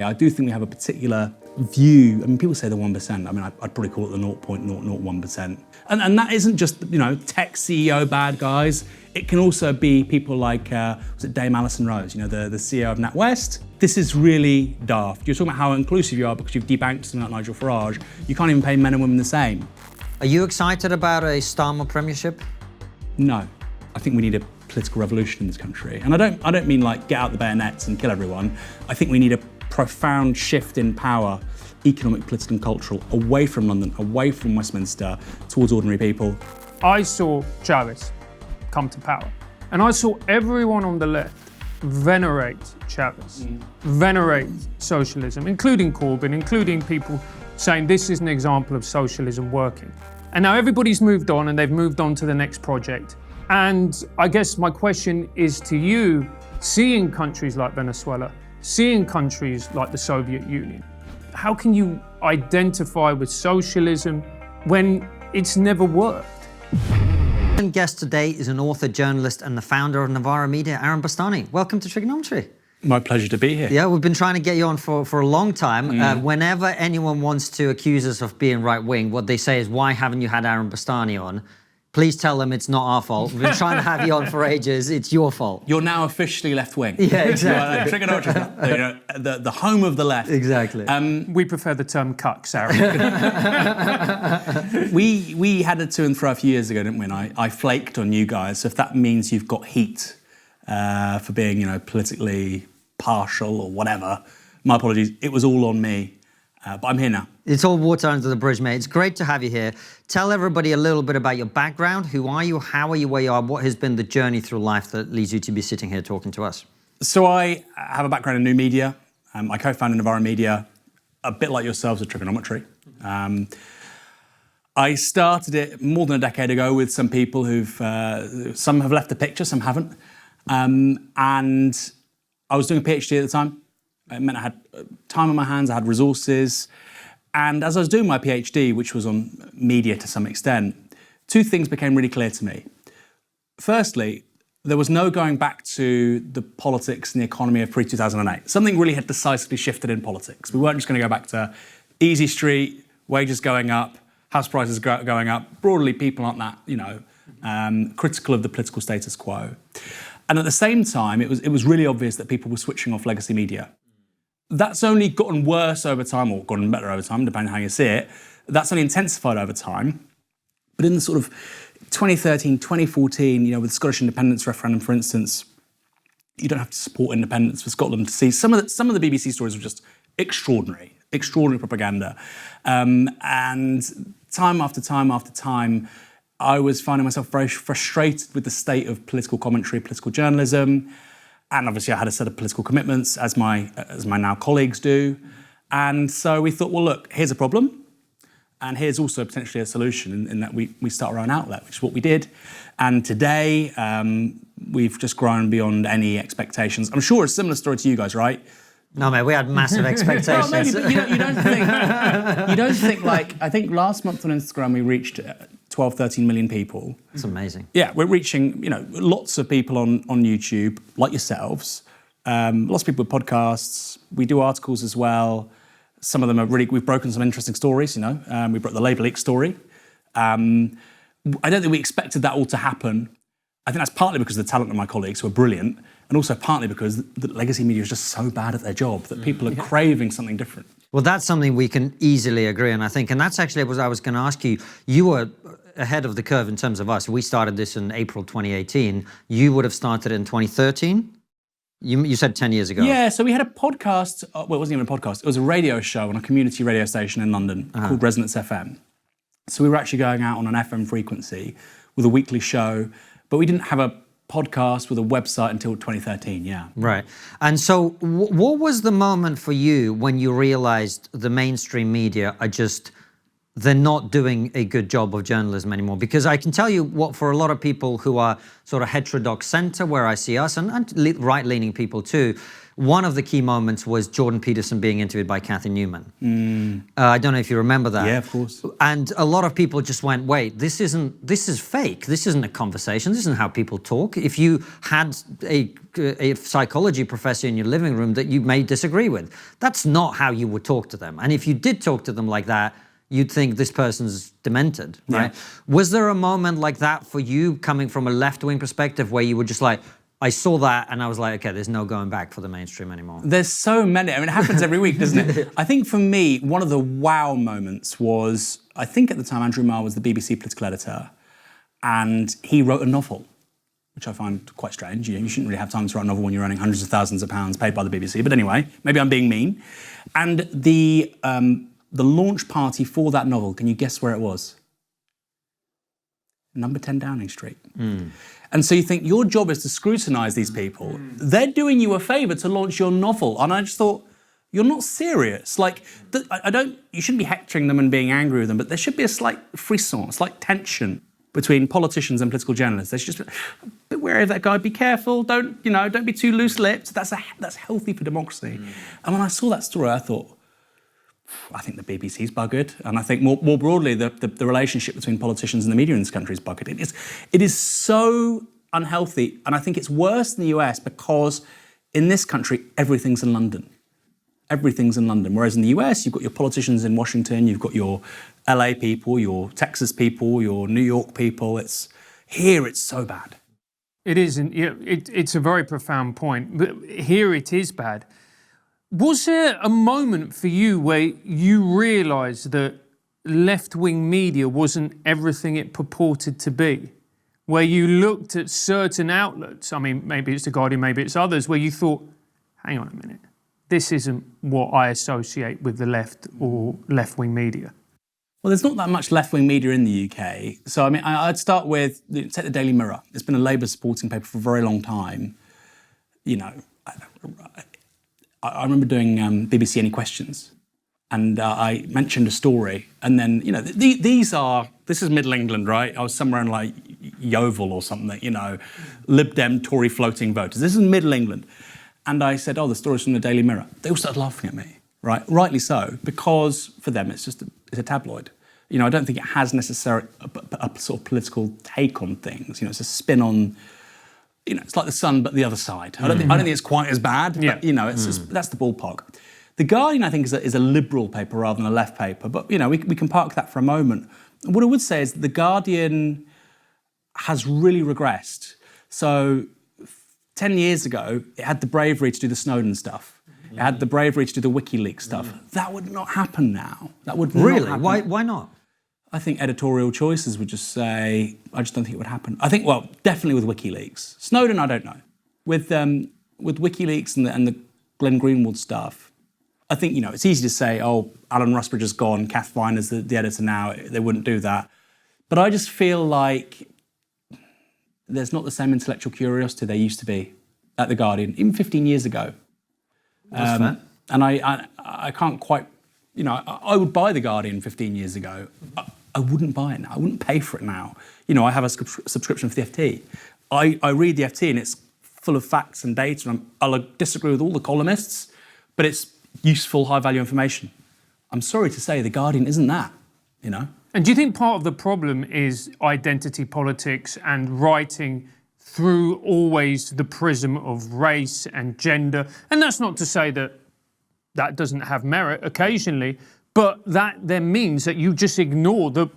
I do think we have a particular view. I mean, people say the 1%. I mean, I'd probably call it the 0.001%. And that isn't just, tech CEO bad guys. It can also be people like, was it Dame Alison Rose, the CEO of NatWest? This is really daft. You're talking about how inclusive you are because you've debanked something like Nigel Farage. You can't even pay men and women the same. Are you excited about a Starmer premiership? No. I think we need a political revolution in this country. And I don't mean like get out the bayonets and kill everyone. I think we need a profound shift in power, economic, political and cultural, away from London, away from Westminster, towards ordinary people. I saw Chavez come to power, and I saw everyone on the left venerate Chavez, venerate socialism, including Corbyn, including people saying this is an example of socialism working. And now everybody's moved on and they've moved on to the next project. And I guess my question is to you, seeing countries like Venezuela, seeing countries like the Soviet Union, how can you identify with socialism when it's never worked? Our guest today is an author, journalist, and the founder of Novara Media, Aaron Bastani. Welcome to TRIGGERnometry. My pleasure to be here. Yeah, we've been trying to get you on for a long time. Whenever anyone wants to accuse us of being right-wing, what they say is, why haven't you had Aaron Bastani on? Please tell them it's not our fault. We've been trying to have you on for ages. It's your fault. You're now officially left-wing. Yeah, exactly. TRIGGERnometry, the home of the left. Exactly. We prefer the term cuck, Sarah. We had a to and fro a few years ago, didn't we? And I flaked on you guys. So if that means you've got heat for being, politically partial or whatever, my apologies. It was all on me. But I'm here now. It's all water under the bridge, mate. It's great to have you here. Tell everybody a little bit about your background. Who are you? How are you where you are? What has been the journey through life that leads you to be sitting here talking to us? So I have a background in new media. I co-founded Novara Media, a bit like yourselves at TRIGGERnometry. I started it more than a decade ago with some people some have left the picture, some haven't. And I was doing a PhD at the time. It meant I had time on my hands, I had resources. And as I was doing my PhD, which was on media to some extent, two things became really clear to me. Firstly, there was no going back to the politics and the economy of pre-2008. Something really had decisively shifted in politics. We weren't just going to go back to easy street, wages going up, house prices going up. Broadly, people aren't that, critical of the political status quo. And at the same time, it was really obvious that people were switching off legacy media. That's only gotten worse over time, or gotten better over time, depending on how you see it. That's only intensified over time. But in the sort of 2013, 2014, with the Scottish independence referendum, for instance, you don't have to support independence for Scotland to see. Some of the BBC stories were just extraordinary propaganda. And time after time after time, I was finding myself very frustrated with the state of political commentary, political journalism. And obviously I had a set of political commitments, as my now colleagues do. And so we thought, well, look, here's a problem. And here's also potentially a solution in that we start our own outlet, which is what we did. And today, we've just grown beyond any expectations. I'm sure it's a similar story to you guys, right? No, mate, we had massive expectations. Well, maybe, but you don't think like, I think last month on Instagram, we reached 12, 13 million people. It's amazing. Yeah, we're reaching, lots of people on YouTube, like yourselves. Lots of people with podcasts. We do articles as well. Some of them are we've broken some interesting stories, we broke the Labour leak story. I don't think we expected that all to happen. I think that's partly because of the talent of my colleagues who are brilliant, and also partly because the legacy media is just so bad at their job that people are craving something different. Well, that's something we can easily agree on, I think. And that's actually what I was going to ask you. You were ahead of the curve in terms of us. We started this in April 2018. You would have started in 2013? You said 10 years ago. Yeah, so we had a podcast. Well, it wasn't even a podcast. It was a radio show on a community radio station in London called Resonance FM. So we were actually going out on an FM frequency with a weekly show, but we didn't have a podcast with a website until 2013, yeah. Right. And so what was the moment for you when you realized the mainstream media are just they're not doing a good job of journalism anymore. Because I can tell you what, for a lot of people who are sort of heterodox center, where I see us, and right-leaning people too, one of the key moments was Jordan Peterson being interviewed by Kathy Newman. I don't know if you remember that. Yeah, of course. And a lot of people just went, wait, this is fake. This isn't a conversation. This isn't how people talk. If you had a psychology professor in your living room that you may disagree with, that's not how you would talk to them. And if you did talk to them like that, you'd think this person's demented, right? Yeah. Was there a moment like that for you, coming from a left-wing perspective, where you were just like, I saw that and I was like, okay, there's no going back for the mainstream anymore? There's so many. I mean, it happens every week, doesn't it? I think for me, one of the wow moments was, I think at the time Andrew Marr was the BBC political editor, and he wrote a novel, which I find quite strange. You shouldn't really have time to write a novel when you're earning hundreds of thousands of pounds paid by the BBC. But anyway, maybe I'm being mean. And the launch party for that novel, can you guess where it was? Number 10 Downing Street. And so you think your job is to scrutinise these people. They're doing you a favour to launch your novel. And I just thought, you're not serious. Like, you shouldn't be hectoring them and being angry with them, but there should be a slight frisson, a slight tension between politicians and political journalists. They should just be a bit wary of that guy, be careful, don't be too loose-lipped. That's healthy for democracy. And when I saw that story, I thought, I think the BBC's buggered, and I think more broadly the relationship between politicians and the media in this country is buggered. It is so unhealthy, and I think it's worse in the US because in this country everything's in London. Everything's in London, whereas in the US you've got your politicians in Washington, you've got your LA people, your Texas people, your New York people. Here it's so bad. It isn't. It's a very profound point, but here it is bad. Was there a moment for you where you realised that left-wing media wasn't everything it purported to be? Where you looked at certain outlets, I mean, maybe it's The Guardian, maybe it's others, where you thought, hang on a minute, this isn't what I associate with the left or left-wing media? Well, there's not that much left-wing media in the UK. So, I mean, I'd start with, take the Daily Mirror. It's been a Labour supporting paper for a very long time. I remember doing BBC Any Questions, and I mentioned a story, and then, this is Middle England, right? I was somewhere in like Yeovil or something, Lib Dem Tory floating voters. This is Middle England. And I said, the story's from the Daily Mirror. They all started laughing at me, right? Rightly so, because for them it's just it's a tabloid. I don't think it has necessarily a sort of political take on things. It's a spin on, it's like The Sun, but the other side. I don't think it's quite as bad, but, that's the ballpark. The Guardian, I think, is a liberal paper rather than a left paper, but, we can park that for a moment. And what I would say is that The Guardian has really regressed. So 10 years ago, it had the bravery to do the Snowden stuff. It had the bravery to do the WikiLeaks stuff. That would not happen now. That would not happen. Why not? I think editorial choices would just say, I just don't think it would happen. I think, definitely with WikiLeaks. Snowden, I don't know. With WikiLeaks and the Glenn Greenwald stuff, I think, it's easy to say, Alan Rusbridge is gone, Kath Viner's the editor now, they wouldn't do that. But I just feel like there's not the same intellectual curiosity there used to be at The Guardian, even 15 years ago. That's fair. And I can't quite, I would buy The Guardian 15 years ago. I wouldn't buy it now. I wouldn't pay for it now. I have a subscription for the FT. I read the FT and it's full of facts and data, and I'll disagree with all the columnists, but it's useful, high-value information. I'm sorry to say The Guardian isn't that, And do you think part of the problem is identity politics and writing through always the prism of race and gender? And that's not to say that doesn't have merit occasionally, but that then means that you just ignore the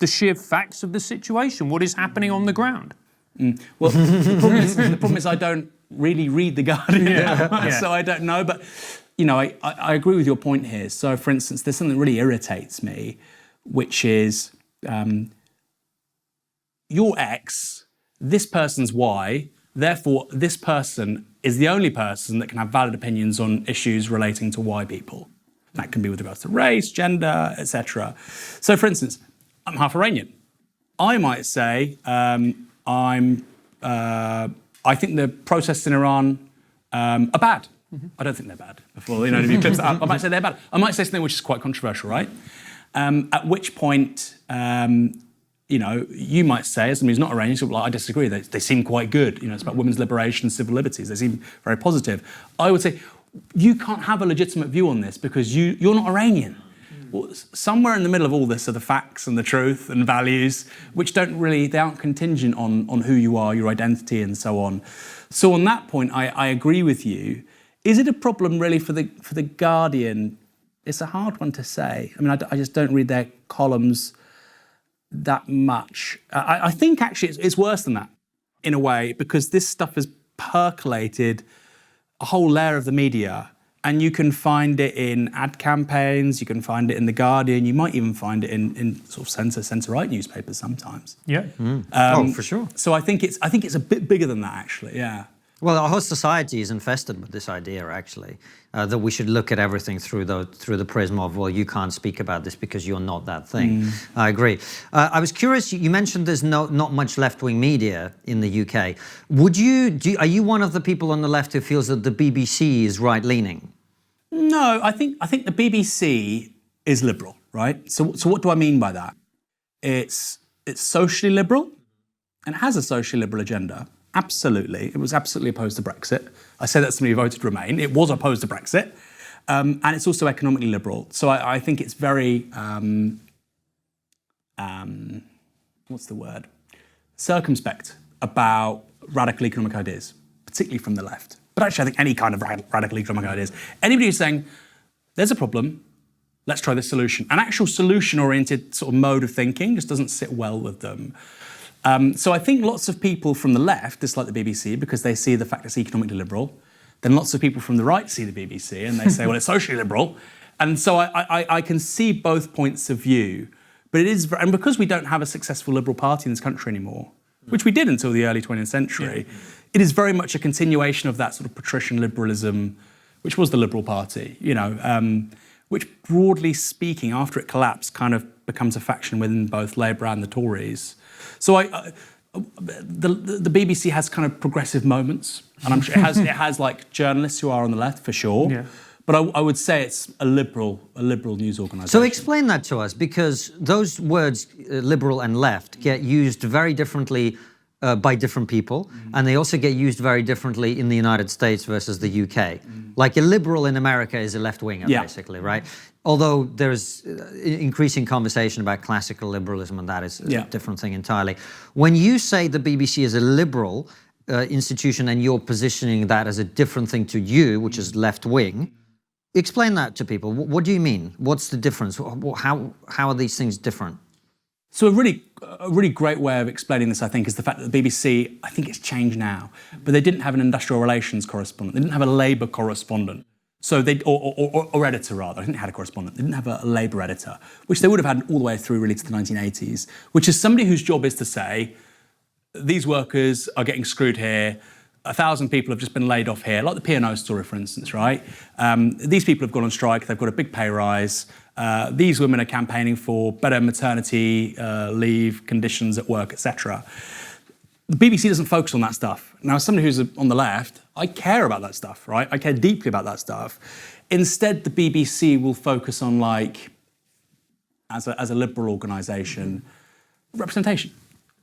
sheer facts of the situation, what is happening on the ground. Well, the problem is I don't really read The Guardian, so I don't know. But, I agree with your point here. So, for instance, there's something that really irritates me, which is your X, this person's Y, therefore this person is the only person that can have valid opinions on issues relating to Y people. That can be with regards to race, gender, etc. So, for instance, I'm half Iranian. I might say I think the protests in Iran are bad. I don't think they're bad. Before if you clip that up, I might say they're bad. I might say something which is quite controversial, right? At which point, you might say, as somebody who's not Iranian, sort of like, I disagree. They seem quite good. It's about women's liberation, civil liberties. They seem very positive. I would say you can't have a legitimate view on this because you're not Iranian. Well, somewhere in the middle of all this are the facts and the truth and values, which they aren't contingent on who you are, your identity, and so on. So on that point, I agree with you. Is it a problem really for the Guardian? It's a hard one to say. I mean, I just don't read their columns that much. I think actually it's worse than that in a way, because this stuff has percolated a whole layer of the media, and you can find it in ad campaigns, you can find it in The Guardian, you might even find it in sort of centre-right newspapers sometimes. Yeah. For sure. So I think it's a bit bigger than that, actually, yeah. Well, our whole society is infested with this idea, actually, that we should look at everything through the prism of, well, you can't speak about this because you're not that thing. I agree. I was curious, you mentioned there's not much left-wing media in the UK. Are you one of the people on the left who feels that the BBC is right-leaning? No, I think the BBC is liberal, right? So what do I mean by that? It's socially liberal, and it has a socially liberal agenda. Absolutely. It was absolutely opposed to Brexit. I say that as somebody who voted Remain. It was opposed to Brexit. And it's also economically liberal. So I think it's very, what's the word? Circumspect about radical economic ideas, particularly from the left. But actually, I think any kind of radical economic ideas. Anybody who's saying, there's a problem, let's try this solution. An actual solution-oriented sort of mode of thinking just doesn't sit well with them. So I think lots of people from the left dislike the BBC because they see the fact it's economically liberal. Then lots of people from the right see the BBC and they say, well, it's socially liberal. And so I can see both points of view. But it is, and because we don't have a successful liberal party in this country anymore, which we did until the early 20th century, it is very much a continuation of that sort of patrician liberalism, which was the Liberal Party, which broadly speaking, after it collapsed, kind of becomes a faction within both Labour and the Tories. So the BBC has kind of progressive moments, and I'm sure it has like journalists who are on the left for sure. Yeah. But I would say it's a liberal news organisation. So explain that to us, because those words, liberal and left, get used very differently by different people, and they also get used very differently in the United States versus the UK. Like a liberal in America is a left-winger, basically, right? Although there's increasing conversation about classical liberalism, and that is a different thing entirely. When you say the BBC is a liberal institution and you're positioning that as a different thing to you, which is left-wing, explain that to people. What do you mean? What's the difference? How are these things different? So a really great way of explaining this, I think, is the fact that the BBC, I think it's changed now, but they didn't have an industrial relations correspondent. They didn't have a Labour correspondent. So or editor rather. I think they had a correspondent. They didn't have a Labour editor, which they would have had all the way through really to the 1980s, which is somebody whose job is to say, these workers are getting screwed here, 1,000 people have just been laid off here, like the P&O story, for instance, right? These people have gone on strike, they've got a big pay rise. These women are campaigning for better maternity leave conditions at work, etc. The BBC doesn't focus on that stuff. Now, as somebody who's on the left, I care about that stuff, right? I care deeply about that stuff. Instead, the BBC will focus on, like, as a liberal organisation, representation.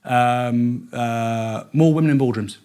More women in boardrooms,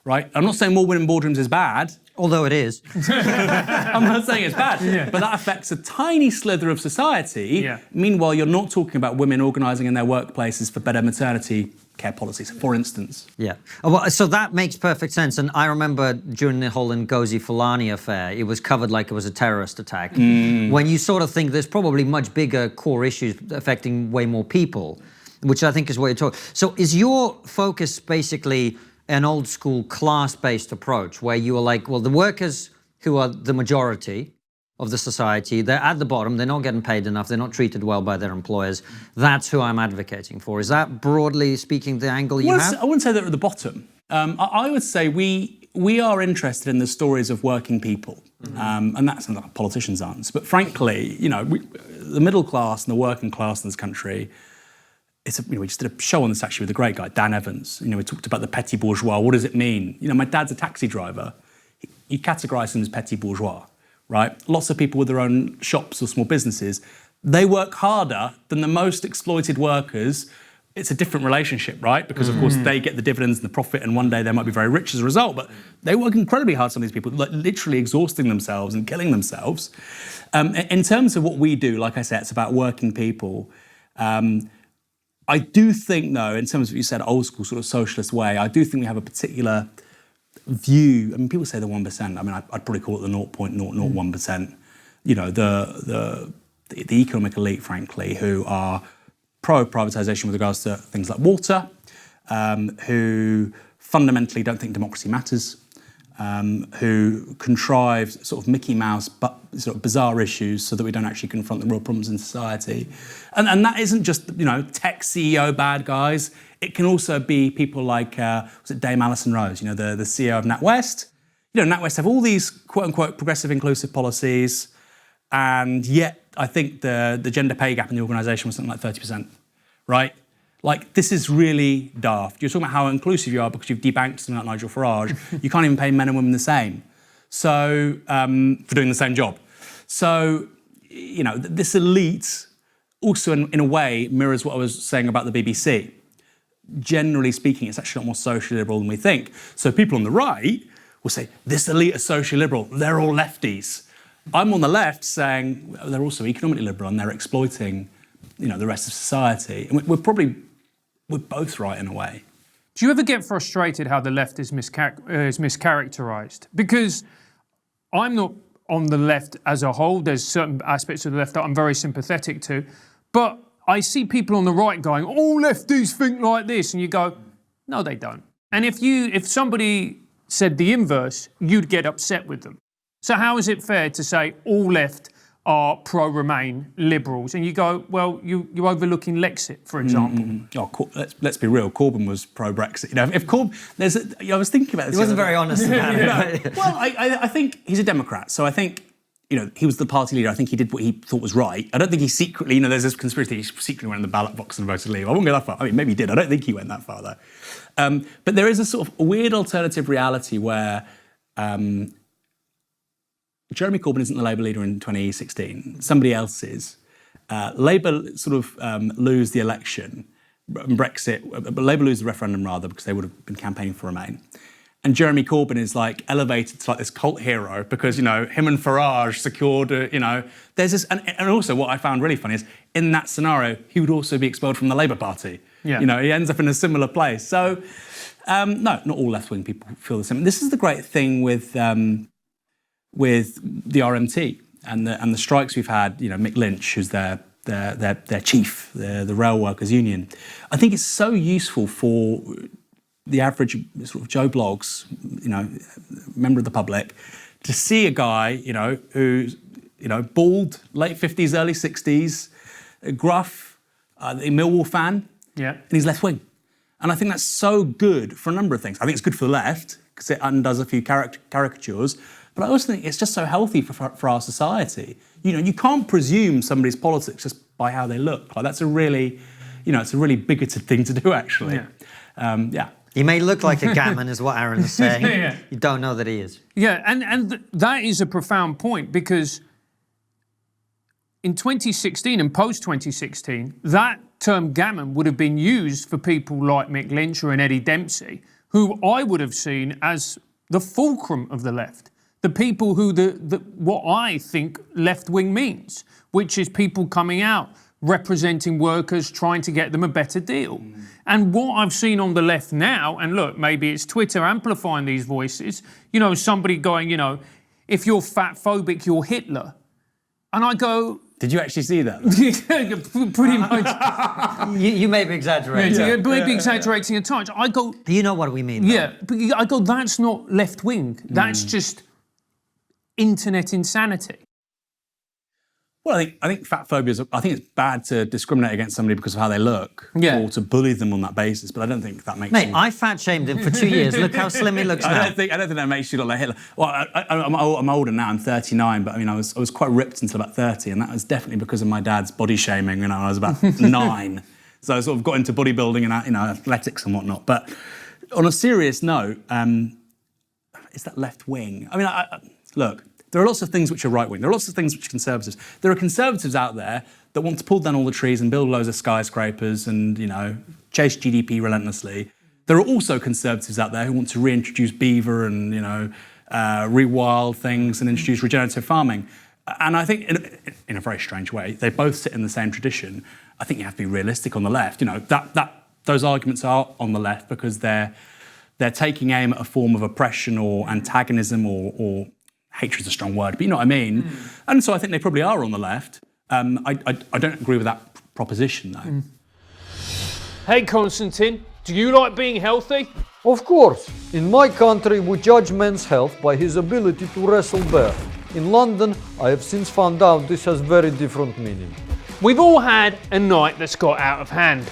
right? I'm not saying more women in boardrooms is bad. Although it is. I'm not saying it's bad, but that affects a tiny slither of society. Yeah. Meanwhile, you're not talking about women organising in their workplaces for better maternity care policies, for instance. Yeah. Well, so that makes perfect sense. And I remember during the whole Ngozi Fulani affair, it was covered like it was a terrorist attack. When you sort of think there's probably much bigger core issues affecting way more people, which I think is what you're talking. So is your focus basically an old school class-based approach where you are like, well, the workers who are the majority of the society, they're at the bottom, they're not getting paid enough, they're not treated well by their employers. That's who I'm advocating for. Is that, broadly speaking, the angle you have? I wouldn't say they're at the bottom. I would say we are interested in the stories of working people. And that's something that politicians aren't. But frankly, the middle class and the working class in this country, we just did a show on this actually with a great guy, Dan Evans. We talked about the petit bourgeois. What does it mean? My dad's a taxi driver. You categorise him as petit bourgeois, right? Lots of people with their own shops or small businesses, they work harder than the most exploited workers. It's a different relationship, right? Because of course they get the dividends and the profit, and one day they might be very rich as a result, but they work incredibly hard, some of these people, like literally exhausting themselves and killing themselves. In terms of what we do, like I said, it's about working people. I do think, though, in terms of what you said, old school sort of socialist way, I do think we have a particular view. I mean, people say the 1%. I mean, I'd probably call it the 0.001%. You know, the economic elite, frankly, who are pro-privatisation with regards to things like water, who fundamentally don't think democracy matters, who contrive sort of Mickey Mouse but sort of bizarre issues so that we don't actually confront the real problems in society. And that isn't just, you know, tech CEO bad guys. It can also be people like, was it Dame Alison Rose, you know, the CEO of NatWest. You know, NatWest have all these quote-unquote progressive inclusive policies, and yet I think the gender pay gap in the organisation was something like 30%, right? Like, this is really daft. You're talking about how inclusive you are because you've debanked something like Nigel Farage. You can't even pay men and women the same, so for doing the same job. So, you know, this elite also in a way mirrors what I was saying about the BBC. Generally speaking, it's actually a lot more socially liberal than we think. So people on the right will say, this elite is socially liberal, they're all lefties. I'm on the left saying, well, they're also economically liberal and they're exploiting, you know, the rest of society. And we're both right in a way. Do you ever get frustrated how the left is mischaracterised? Because I'm not on the left as a whole. There's certain aspects of the left that I'm very sympathetic to. But I see people on the right going, all lefties think like this. And you go, no, they don't. And if somebody said the inverse, you'd get upset with them. So how is it fair to say all left are pro-Remain liberals? And you go, well, you're overlooking Lexit, for example. Oh, let's be real. Corbyn was pro-Brexit. You know, if Corbyn, I was thinking about this. He wasn't very honest about it. Well, I think he's a Democrat, so I think, you know, he was the party leader. I think he did what he thought was right. I don't think he secretly, you know, there's this conspiracy he secretly went in the ballot box and voted leave. I wouldn't go that far. I mean, maybe he did. I don't think he went that far, though. But there is a sort of weird alternative reality where Jeremy Corbyn isn't the Labour leader in 2016. Somebody else is. Labour sort of lose the election, Brexit, but Labour lose the referendum rather because they would have been campaigning for Remain. And Jeremy Corbyn is like elevated to like this cult hero because, you know, him and Farage secured, you know, there's this, and also what I found really funny is in that scenario, he would also be expelled from the Labour Party. Yeah. You know, he ends up in a similar place. So, no, not all left-wing people feel the same. This is the great thing with the RMT and the strikes we've had. You know, Mick Lynch, who's their chief, the Rail Workers Union. I think it's so useful for the average sort of Joe Blogs, you know, member of the public, to see a guy, you know, who's, you know, bald, late 50s, early 60s, gruff, a Millwall fan, and he's left-wing. And I think that's so good for a number of things. I think it's good for the left, because it undoes a few caricatures, but I also think it's just so healthy for our society. You know, you can't presume somebody's politics just by how they look. Like, that's a really, you know, it's a really bigoted thing to do, actually. He may look like a gammon, is what Aaron is saying. You don't know that he is. Yeah, and that is a profound point, because in 2016 and post-2016, that term gammon would have been used for people like Mick Lynch or Eddie Dempsey, who I would have seen as the fulcrum of the left. The people who, what I think left-wing means, which is people coming out, representing workers, trying to get them a better deal. And what I've seen on the left now, and look, maybe it's Twitter amplifying these voices, you know, somebody going, you know, if you're fat-phobic, you're Hitler. And I go... Did you actually see that? Pretty much. You may be exaggerating. Yeah, maybe exaggerating a touch. I go... Do you know what we mean, though? Yeah, but I go, that's not left-wing. That's just internet insanity. Well, I think fat phobia I think it's bad to discriminate against somebody because of how they look, or to bully them on that basis. But I don't think that makes. Mate, I fat shamed him for 2 years. Look how slim he looks now. I don't think that makes you look like Hitler. Well, I'm older now. I'm 39, but I mean, I was quite ripped until about 30, and that was definitely because of my dad's body shaming. You know, I was about 9, so I sort of got into bodybuilding and, you know, athletics and whatnot. But on a serious note, is that left wing? I mean, look. There are lots of things which are right-wing. There are lots of things which are conservatives. There are conservatives out there that want to pull down all the trees and build loads of skyscrapers and, chase GDP relentlessly. There are also conservatives out there who want to reintroduce beaver and, rewild things and introduce regenerative farming. And I think, in a very strange way, they both sit in the same tradition. I think you have to be realistic on the left. Those arguments are on the left because they're taking aim at a form of oppression or antagonism or hatred is a strong word, but you know what I mean. And so I think they probably are on the left. I don't agree with that proposition, though. Hey, Konstantin, do you like being healthy? Of course. In my country, we judge man's health by his ability to wrestle bear. In London, I have since found out this has very different meaning. We've all had a night that's got out of hand.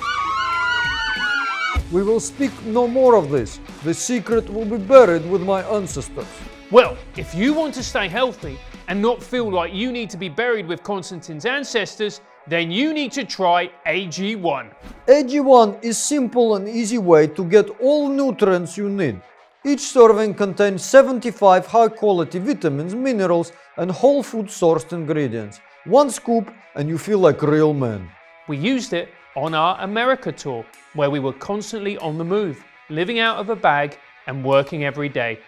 We will speak no more of this. The secret will be buried with my ancestors. Well, if you want to stay healthy and not feel like you need to be buried with Konstantin's ancestors, then you need to try AG1. AG1 is simple and easy way to get all nutrients you need. Each serving contains 75 high-quality vitamins, minerals, and whole food sourced ingredients. One scoop and you feel like a real man. We used it on our America tour, where we were constantly on the move, living out of a bag and working every day.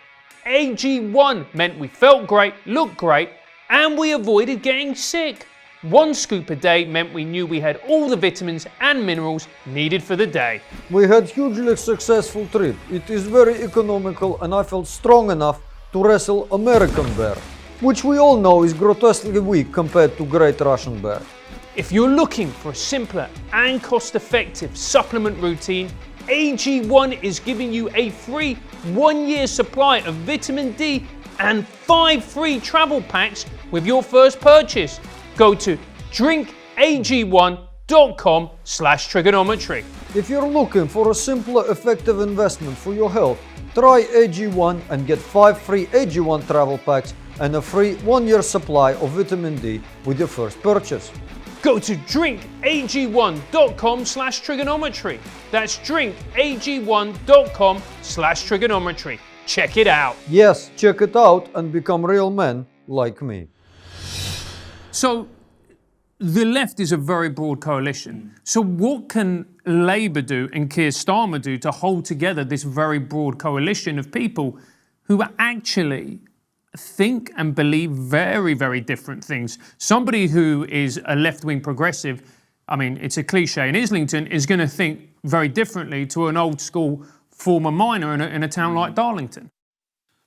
AG1 meant we felt great, looked great, and we avoided getting sick. One scoop a day meant we knew we had all the vitamins and minerals needed for the day. We had hugely successful trip. It is very economical and I felt strong enough to wrestle American bear, which we all know is grotesquely weak compared to Great Russian bear. If you're looking for a simpler and cost-effective supplement routine, AG1 is giving you a free 1-year supply of vitamin D and 5 free travel packs with your first purchase. Go to drinkag1.com/trigonometry. If you're looking for a simpler, effective investment for your health, try AG1 and get 5 free AG1 travel packs and a free 1-year supply of vitamin D with your first purchase. Go to drinkag1.com/trigonometry. That's drinkag1.com/trigonometry. Check it out. Yes, check it out and become real men like me. So the left is a very broad coalition. So what can Labour do and Keir Starmer do to hold together this very broad coalition of people who actually think and believe very, very different things? Somebody who is a left-wing progressive, I mean, it's a cliche in Islington, is going to think very differently to an old-school former miner in a town like Darlington.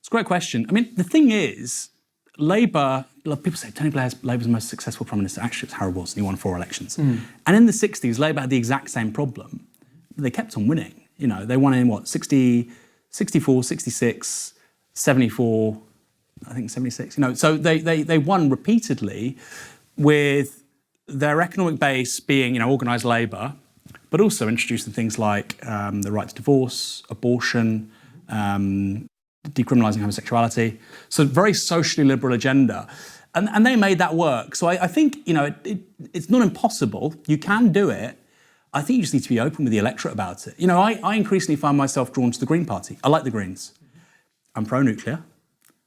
It's a great question. I mean, the thing is, Labour, people say Tony Blair's Labour's most successful Prime Minister. Actually, it was Harold Wilson. He won 4 elections. And in the 60s, Labour had the exact same problem. They kept on winning. They won in 60, 64, 66, 74, I think 76. So they won repeatedly with their economic base being, organised labour, but also introducing things like the right to divorce, abortion, decriminalising homosexuality. So very socially liberal agenda. And they made that work. So I think, it's not impossible. You can do it. I think you just need to be open with the electorate about it. I increasingly find myself drawn to the Green Party. I like the Greens. I'm pro-nuclear,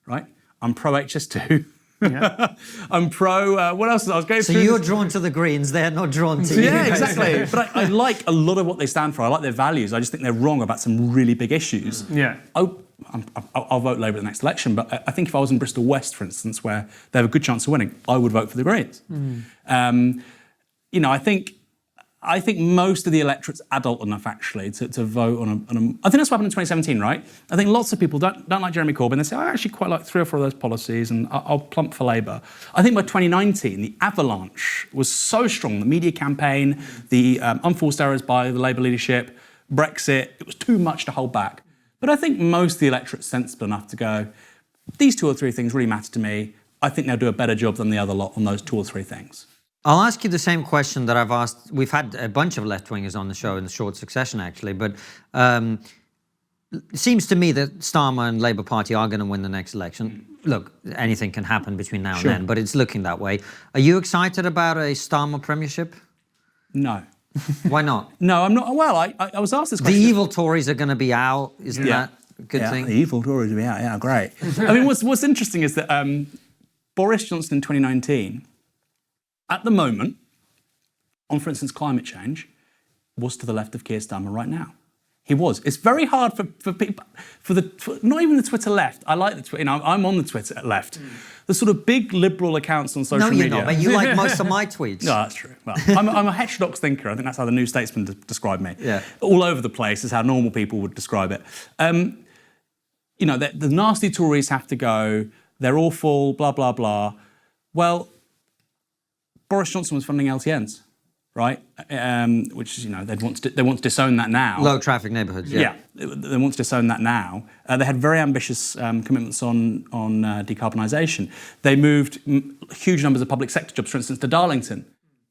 right? I'm pro-HS2. Yeah. I'm pro, what else? I was going through. So you're drawn to the Greens, they're not drawn to you. Yeah, exactly. But I like a lot of what they stand for. I like their values. I just think they're wrong about some really big issues. Yeah. I'll vote Labour at the next election, but I think if I was in Bristol West, for instance, where they have a good chance of winning, I would vote for the Greens. I think most of the electorate's adult enough, actually, to vote on a... I think that's what happened in 2017, right? I think lots of people don't like Jeremy Corbyn. They say, I actually quite like 3 or 4 of those policies, and I'll plump for Labour. I think by 2019, the avalanche was so strong, the media campaign, the unforced errors by the Labour leadership, Brexit, it was too much to hold back. But I think most of the electorate's sensible enough to go, these 2 or 3 things really matter to me. I think they'll do a better job than the other lot on those 2 or 3 things. I'll ask you the same question that I've asked. We've had a bunch of left-wingers on the show in short succession, actually, but it seems to me that Starmer and Labour Party are going to win the next election. Look, anything can happen between now and then, but it's looking that way. Are you excited about a Starmer premiership? No. Why not? No, I'm not. Well, I was asked this question. The evil Tories are going to be out. Isn't that a good thing? The evil Tories will be out. Yeah, great. I mean, what's interesting is that Boris Johnson in 2019, at the moment, on, for instance, climate change, was to the left of Keir Starmer right now. He was. It's very hard for people, not even the Twitter left. I like the Twitter, I'm on the Twitter left. The sort of big liberal accounts on social media. No, you're not, but you like most of my tweets. No, that's true. Well, I'm a heterodox thinker. I think that's how the New Statesman described me. Yeah. All over the place is how normal people would describe it. The nasty Tories have to go. They're awful, blah, blah, blah. Well, Boris Johnson was funding LTNs, right? Which is, they want to disown that now. Low traffic neighbourhoods, yeah. They want to disown that now. They had very ambitious commitments on decarbonisation. They moved huge numbers of public sector jobs, for instance, to Darlington.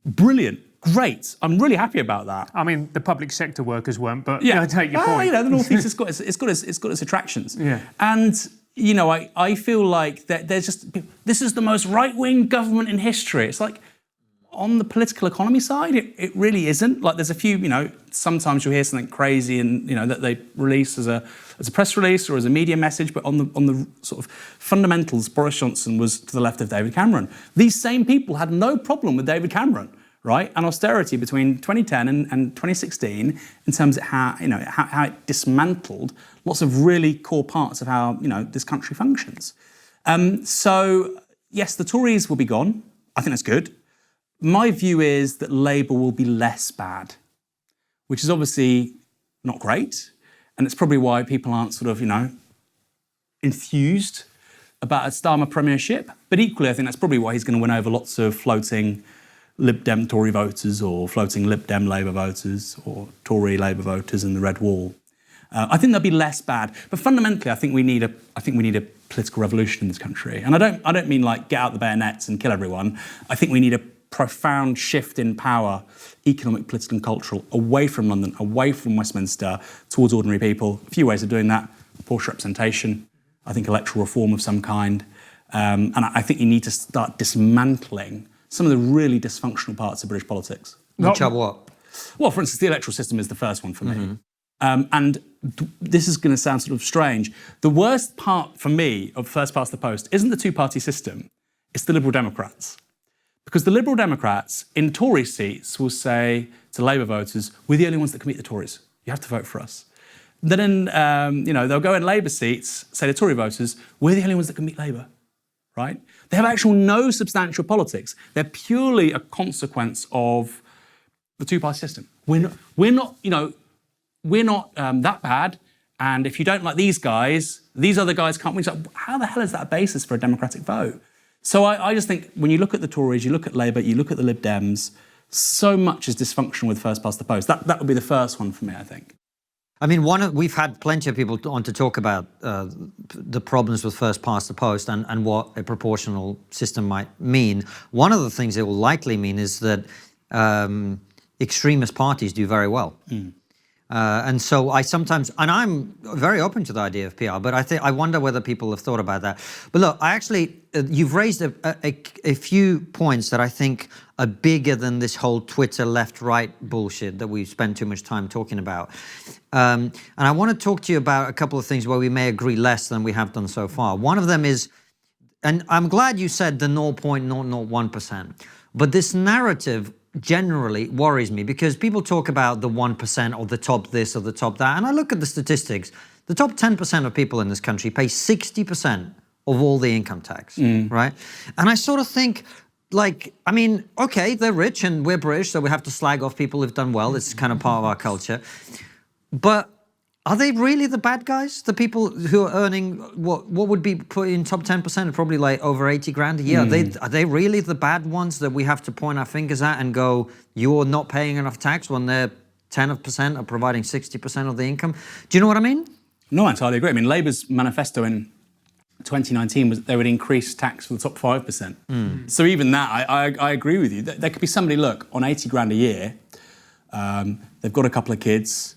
Brilliant, great. I'm really happy about that. I mean, the public sector workers weren't, but I take your point. The North East has got its attractions. Yeah. And I feel like that this is the most right-wing government in history. It's like, on the political economy side, it really isn't. Like, there's a few, sometimes you'll hear something crazy and, that they release as a press release or as a media message, but on the sort of fundamentals, Boris Johnson was to the left of David Cameron. These same people had no problem with David Cameron, right? And austerity between 2010 and 2016 in terms of how it dismantled lots of really core parts of how, this country functions. So, yes, the Tories will be gone. I think that's good. My view is that Labour will be less bad, which is obviously not great. And it's probably why people aren't sort of, enthused about a Starmer premiership. But equally, I think that's probably why he's going to win over lots of floating Lib Dem Tory voters or floating Lib Dem Labour voters or Tory Labour voters in the Red Wall. I think they'll be less bad. But fundamentally, I think we need a political revolution in this country. And I don't mean like get out the bayonets and kill everyone. I think we need a profound shift in power, economic, political and cultural, away from London, away from Westminster, towards ordinary people. A few ways of doing that. Porsche representation, I think electoral reform of some kind. And I think you need to start dismantling some of the really dysfunctional parts of British politics. Which are what? Well, for instance, the electoral system is the first one for me. And this is going to sound sort of strange. The worst part for me of first past the post isn't the two-party system, it's the Liberal Democrats. Because the Liberal Democrats in Tory seats will say to Labour voters, we're the only ones that can beat the Tories. You have to vote for us. Then, they'll go in Labour seats, say to Tory voters, we're the only ones that can beat Labour, right? They have actual no substantial politics. They're purely a consequence of the two-party system. We're not that bad. And if you don't like these guys, these other guys can't win. So how the hell is that a basis for a democratic vote? So I just think when you look at the Tories, you look at Labour, you look at the Lib Dems, so much is dysfunctional with first past the post. That would be the first one for me, I think. I mean, we've had plenty of people on to talk about the problems with first past the post and what a proportional system might mean. One of the things it will likely mean is that extremist parties do very well. And so I'm very open to the idea of PR, but I wonder whether people have thought about that. But look, you've raised a few points that I think are bigger than this whole Twitter left-right bullshit that we've spent too much time talking about. And I want to talk to you about a couple of things where we may agree less than we have done so far. One of them is, and I'm glad you said the 0.001%, but this narrative generally worries me because people talk about the 1% or the top this or the top that, and I look at the statistics. The top 10% of people in this country pay 60% of all the income tax, right? And I sort of think, okay, they're rich and we're British, so we have to slag off people who've done well. It's kind of part of our culture. But are they really the bad guys? The people who are earning what would be put in top 10%, probably like over 80 grand a year. Are they really the bad ones that we have to point our fingers at and go, you're not paying enough tax when they're 10% are providing 60% of the income? Do you know what I mean? No, I entirely agree. I mean, Labour's manifesto in 2019 was that they would increase tax for the top 5%. So even that, I agree with you. There could be somebody, look, on 80 grand a year, they've got a couple of kids,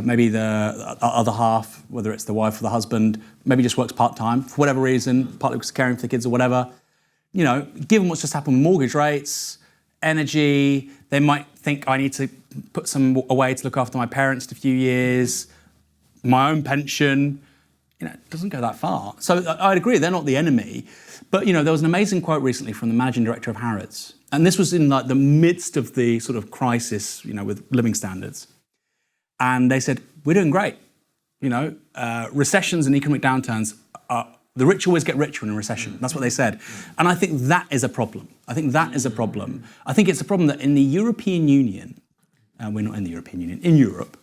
maybe the other half, whether it's the wife or the husband, maybe just works part-time for whatever reason, partly because caring for the kids or whatever. Given what's just happened with mortgage rates, energy, they might think I need to put some away to look after my parents in a few years, my own pension. it doesn't go that far. So I'd agree, they're not the enemy. But, there was an amazing quote recently from the managing director of Harrods. And this was in like the midst of the sort of crisis, with living standards. And they said, we're doing great. Recessions and economic downturns the rich always get richer in a recession. That's what they said. And I think that is a problem. I think it's a problem that in the European Union, we're not in the European Union, in Europe,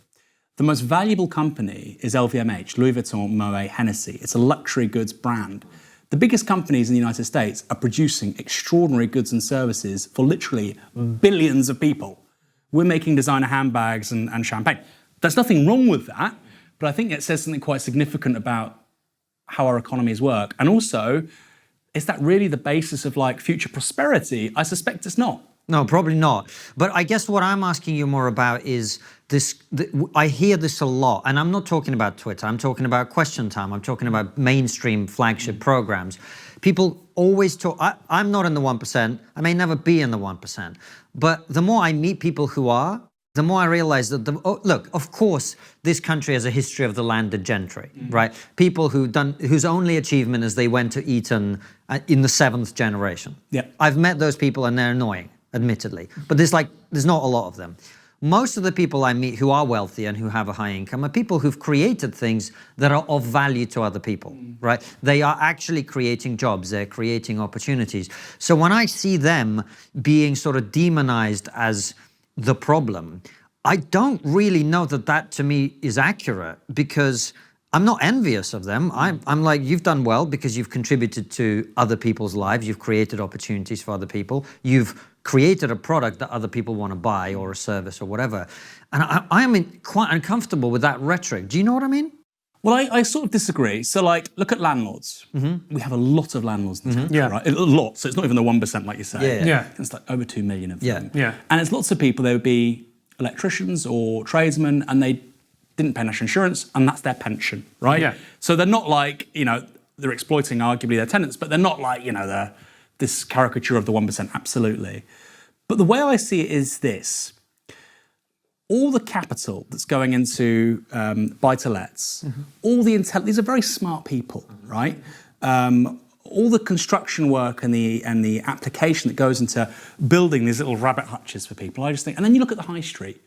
the most valuable company is LVMH, Louis Vuitton, Moet, Hennessy. It's a luxury goods brand. The biggest companies in the United States are producing extraordinary goods and services for literally billions of people. We're making designer handbags and champagne. There's nothing wrong with that, but I think it says something quite significant about how our economies work. And also, is that really the basis of like future prosperity? I suspect it's not. No, probably not. But I guess what I'm asking you more about is this. I hear this a lot, and I'm not talking about Twitter. I'm talking about Question Time. I'm talking about mainstream flagship programs. People always talk. I'm not in the 1%. I may never be in the 1%. But the more I meet people who are, the more I realize that, look, of course, this country has a history of the landed gentry, right? People whose only achievement is they went to Eton in the 7th generation. Yeah. I've met those people and they're annoying, admittedly. But there's not a lot of them. Most of the people I meet who are wealthy and who have a high income are people who've created things that are of value to other people, right? They are actually creating jobs, they're creating opportunities. So when I see them being sort of demonized as the problem, I don't really know that to me is accurate, because I'm not envious of them. I'm like, you've done well because you've contributed to other people's lives, you've created opportunities for other people, you've created a product that other people want to buy, or a service or whatever. And I am quite uncomfortable with that rhetoric. Do you know what I mean? Well, I sort of disagree. So, like, look at landlords. We have a lot of landlords in this country, right? A lot. So it's not even the 1%, like you say. Yeah. It's like over 2 million of them. Yeah. And it's lots of people. There would be electricians or tradesmen, and they didn't pay national insurance, and that's their pension, right? Yeah. So they're not like, they're exploiting arguably their tenants, but they're not like, they're this caricature of the 1%, absolutely. But the way I see it is this. All the capital that's going into buy-to-lets, all the these are very smart people, right? All the construction work and the application that goes into building these little rabbit hutches for people, I just think, and then you look at the high street,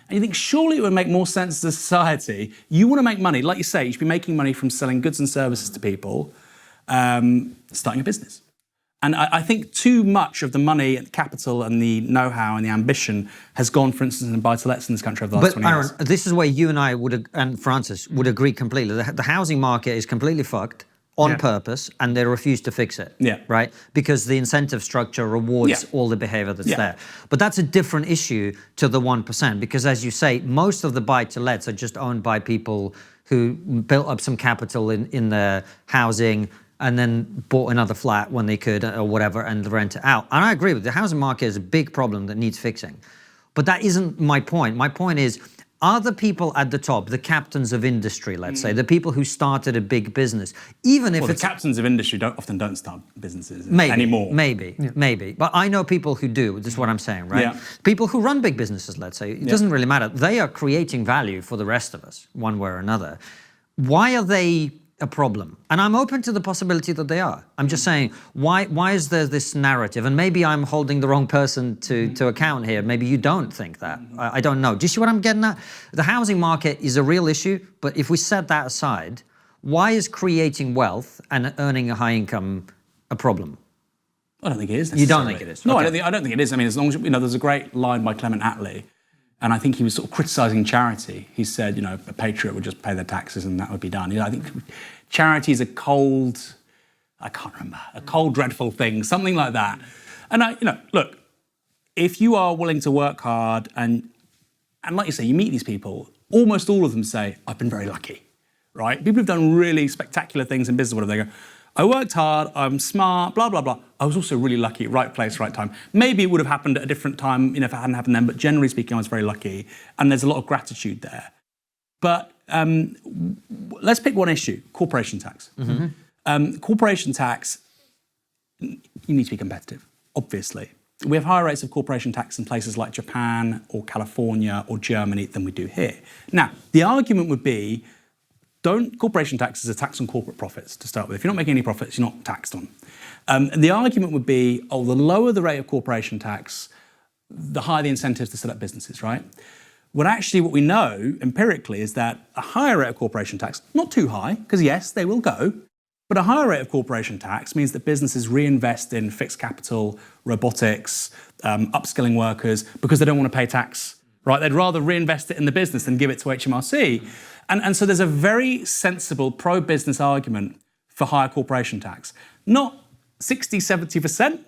and you think, surely it would make more sense as a society. You want to make money, like you say, you should be making money from selling goods and services to people, starting a business. And I think too much of the money and capital and the know-how and the ambition has gone, for instance, in buy-to-lets in this country over the last 20 years. Aaron, this is where you and I and Francis would agree completely. The housing market is completely fucked on purpose, and they refuse to fix it, right? Because the incentive structure rewards all the behavior that's there. But that's a different issue to the 1%, because as you say, most of the buy-to-lets are just owned by people who built up some capital in their housing, and then bought another flat when they could or whatever and rent it out. And I agree with you. The housing market is a big problem that needs fixing. But that isn't my point. My point is, are the people at the top, the captains of industry, let's say, the people who started a big business, even if the captains of industry often don't start businesses anymore. Maybe. But I know people who do. This is what I'm saying, right? Yeah. People who run big businesses, let's say, it doesn't really matter. They are creating value for the rest of us, one way or another. Why are they a problem? And I'm open to the possibility that they are. I'm just saying, why is there this narrative? And maybe I'm holding the wrong person to account here. Maybe you don't think that. I don't know. Do you see what I'm getting at? The housing market is a real issue, but if we set that aside, why is creating wealth and earning a high income a problem? I don't think it is necessarily. You don't think it is? No, Okay. I don't think it is. I mean, as long as, there's a great line by Clement Attlee, and I think he was sort of criticising charity. He said, a patriot would just pay their taxes and that would be done. I think charity is a cold, dreadful thing, something like that. And look, if you are willing to work hard and like you say, you meet these people, almost all of them say, I've been very lucky, right? People have done really spectacular things in business, whatever. They go, I worked hard, I'm smart, blah, blah, blah. I was also really lucky, right place, right time. Maybe it would have happened at a different time, if it hadn't happened then, but generally speaking, I was very lucky. And there's a lot of gratitude there. But let's pick one issue, corporation tax. Corporation tax, you need to be competitive, obviously. We have higher rates of corporation tax in places like Japan or California or Germany than we do here. Now, the argument would be, corporation tax is a tax on corporate profits to start with. If you're not making any profits, you're not taxed on. And the argument would be, the lower the rate of corporation tax, the higher the incentives to set up businesses, right? Well, actually, what we know empirically is that a higher rate of corporation tax, not too high, because yes, they will go, but a higher rate of corporation tax means that businesses reinvest in fixed capital, robotics, upskilling workers, because they don't want to pay tax, right? They'd rather reinvest it in the business than give it to HMRC. And so there's a very sensible pro-business argument for higher corporation tax. Not 60, 70%,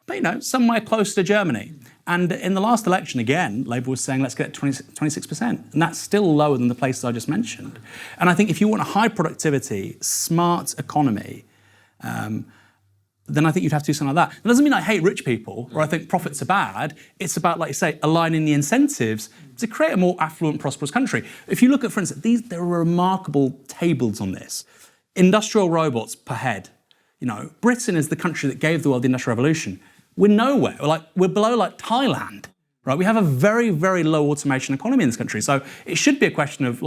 but somewhere close to Germany. And in the last election, again, Labour was saying, let's get it 26%. And that's still lower than the places I just mentioned. And I think if you want a high productivity, smart economy, then I think you'd have to do something like that. It doesn't mean I hate rich people or I think profits are bad. It's about, like you say, aligning the incentives to create a more affluent, prosperous country. If you look at, for instance, there are remarkable tables on this. Industrial robots per head. Britain is the country that gave the world the Industrial Revolution. We're nowhere. We're below Thailand, right? We have a very, very low automation economy in this country. So it should be a question of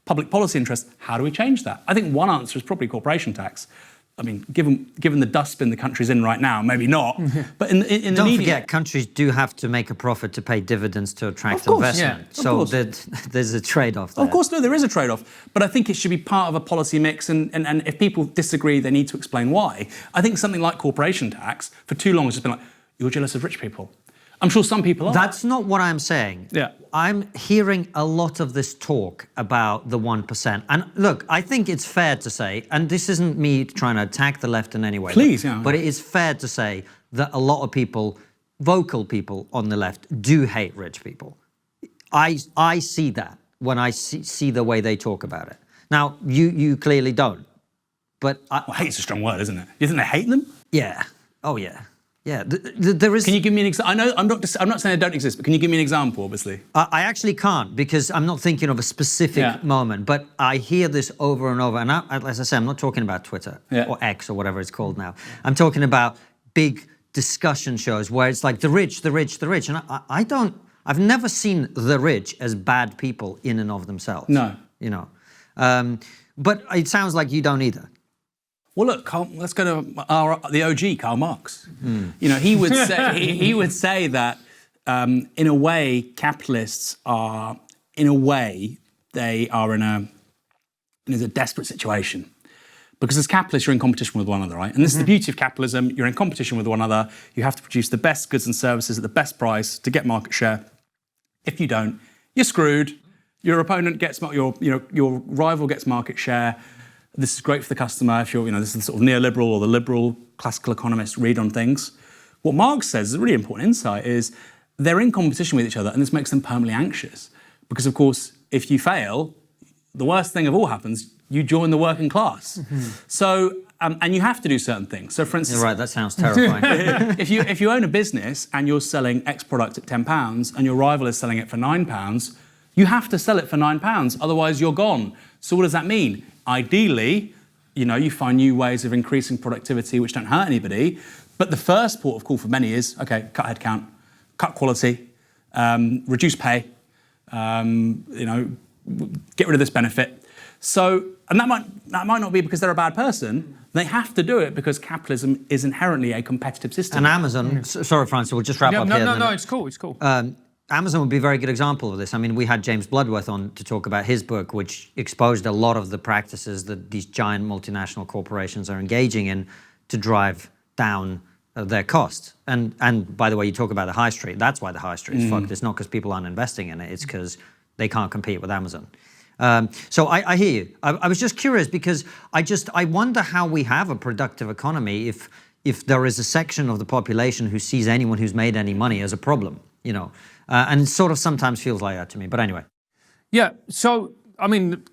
public policy interest. How do we change that? I think one answer is probably corporation tax. I mean, given the dustbin the country's in right now, maybe not. But in the Don't forget, countries do have to make a profit to pay dividends to attract investment. Yeah, so there's a trade-off there. Of course, no, there is a trade-off. But I think it should be part of a policy mix. And if people disagree, they need to explain why. I think something like corporation tax, for too long, has just been you're jealous of rich people. I'm sure some people are. That's not what I'm saying. Yeah. I'm hearing a lot of this talk about the 1%. And look, I think it's fair to say, and this isn't me trying to attack the left in any way. Please, but it is fair to say that a lot of people, vocal people on the left, do hate rich people. I see that when I see the way they talk about it. Now, you clearly don't. But hate's a strong word, isn't it? You think they hate them? Yeah. Oh, yeah. Yeah, there is... Can you give me an example? I know, I'm not saying they don't exist, but can you give me an example, obviously? I actually can't, because I'm not thinking of a specific moment, but I hear this over and over, and as I say, I'm not talking about Twitter or X or whatever it's called now. I'm talking about big discussion shows where it's like the rich, the rich, the rich, and I've never seen the rich as bad people in and of themselves. No. But it sounds like you don't either. Well, look, let's go to the OG, Karl Marx. He would say that in a way, capitalists are, in a desperate situation. Because as capitalists, you're in competition with one another, right? And this is the beauty of capitalism. You're in competition with one another. You have to produce the best goods and services at the best price to get market share. If you don't, you're screwed. Your opponent gets, your rival gets market share. This is great for the customer if you're, this is the sort of neoliberal or the liberal classical economist read on things. What Marx says is a really important insight is they're in competition with each other and this makes them permanently anxious. Because of course, if you fail, the worst thing of all happens, you join the working class. So, and you have to do certain things. So for instance- You're right, that sounds terrifying. if you own a business and you're selling X product at £10 and your rival is selling it for £9, you have to sell it for £9, otherwise you're gone. So what does that mean? Ideally, you find new ways of increasing productivity which don't hurt anybody. But the first port of call for many is, okay, cut headcount, cut quality, reduce pay, get rid of this benefit. So, and that might not be because they're a bad person. They have to do it because capitalism is inherently a competitive system. And Amazon, sorry, Francis, we'll just wrap up here. No, it's cool, it's cool. Amazon would be a very good example of this. I mean, we had James Bloodworth on to talk about his book, which exposed a lot of the practices that these giant multinational corporations are engaging in to drive down their costs. And by the way, you talk about the high street. That's why the high street is fucked. It's not because people aren't investing in it. It's because they can't compete with Amazon. So I hear you. I was just curious because I wonder how we have a productive economy if there is a section of the population who sees anyone who's made any money as a problem, and it sort of sometimes feels like that to me. But anyway. Yeah, so, I mean,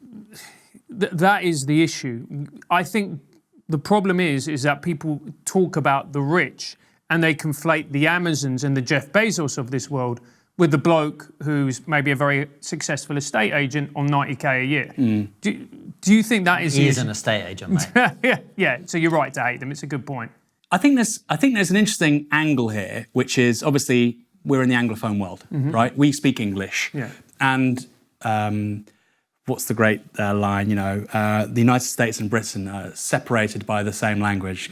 that is the issue. I think the problem is that people talk about the rich and they conflate the Amazons and the Jeff Bezos of this world with the bloke who's maybe a very successful estate agent on 90k a year. Do you think that is... He is an estate agent, mate. yeah, so you're right to hate them. It's a good point. I think there's an interesting angle here, which is obviously we're in the Anglophone world, right? We speak English. Yeah. And what's the great line? The United States and Britain are separated by the same language.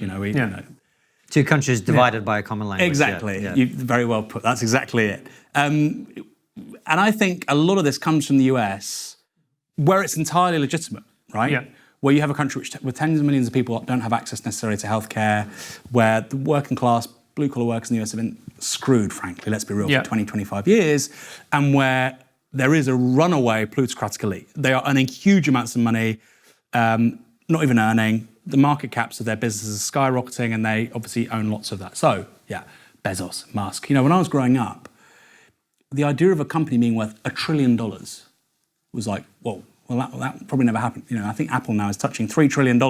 Two countries divided by a common language. Exactly. Yeah. You very well put. That's exactly it. And I think a lot of this comes from the US, where it's entirely legitimate, right? Yeah. Where you have a country with tens of millions of people that don't have access necessarily to healthcare, where the working class, blue-collar workers in the US have been screwed, frankly, let's be real, for 20, 25 years, and where there is a runaway plutocratic elite. They are earning huge amounts of money, not even earning. The market caps of their businesses are skyrocketing, and they obviously own lots of that. So, yeah, Bezos, Musk. When I was growing up, the idea of a company being worth $1 trillion was like, whoa, well, that probably never happened. I think Apple now is touching $3 trillion.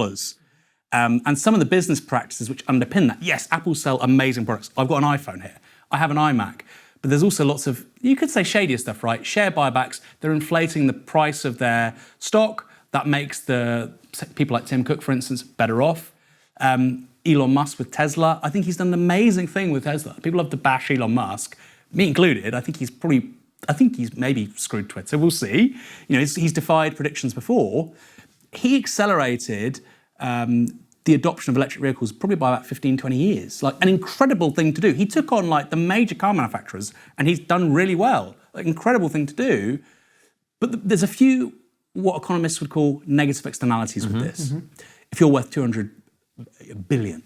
And some of the business practices which underpin that, yes, Apple sell amazing products. I've got an iPhone here. I have an iMac. But there's also lots of, you could say shadier stuff, right? Share buybacks. They're inflating the price of their stock. That makes the people like Tim Cook, for instance, better off. Elon Musk with Tesla. I think he's done an amazing thing with Tesla. People love to bash Elon Musk, me included. I think he's maybe screwed Twitter. We'll see. He's defied predictions before. He accelerated the adoption of electric vehicles probably by about 15, 20 years. Like an incredible thing to do. He took on like the major car manufacturers and he's done really well. Like incredible thing to do. But there's a few what economists would call negative externalities with this. If you're worth 200 billion,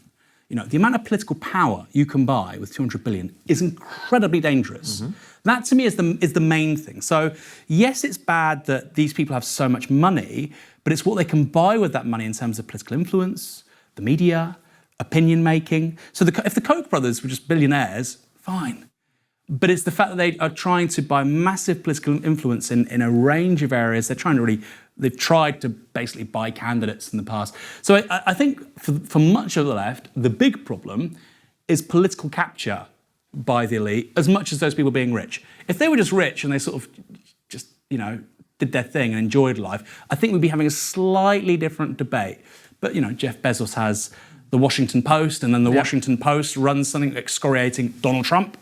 the amount of political power you can buy with 200 billion is incredibly dangerous. That to me is the main thing. So yes, it's bad that these people have so much money, but it's what they can buy with that money in terms of political influence, the media, opinion making. So if the Koch brothers were just billionaires, fine. But it's the fact that they are trying to buy massive political influence in a range of areas. They've tried to basically buy candidates in the past. So I think for much of the left, the big problem is political capture by the elite as much as those people being rich. If they were just rich and they sort of just, did their thing and enjoyed life, I think we'd be having a slightly different debate. But, Jeff Bezos has the Washington Post, and then the Washington Post runs something excoriating Donald Trump.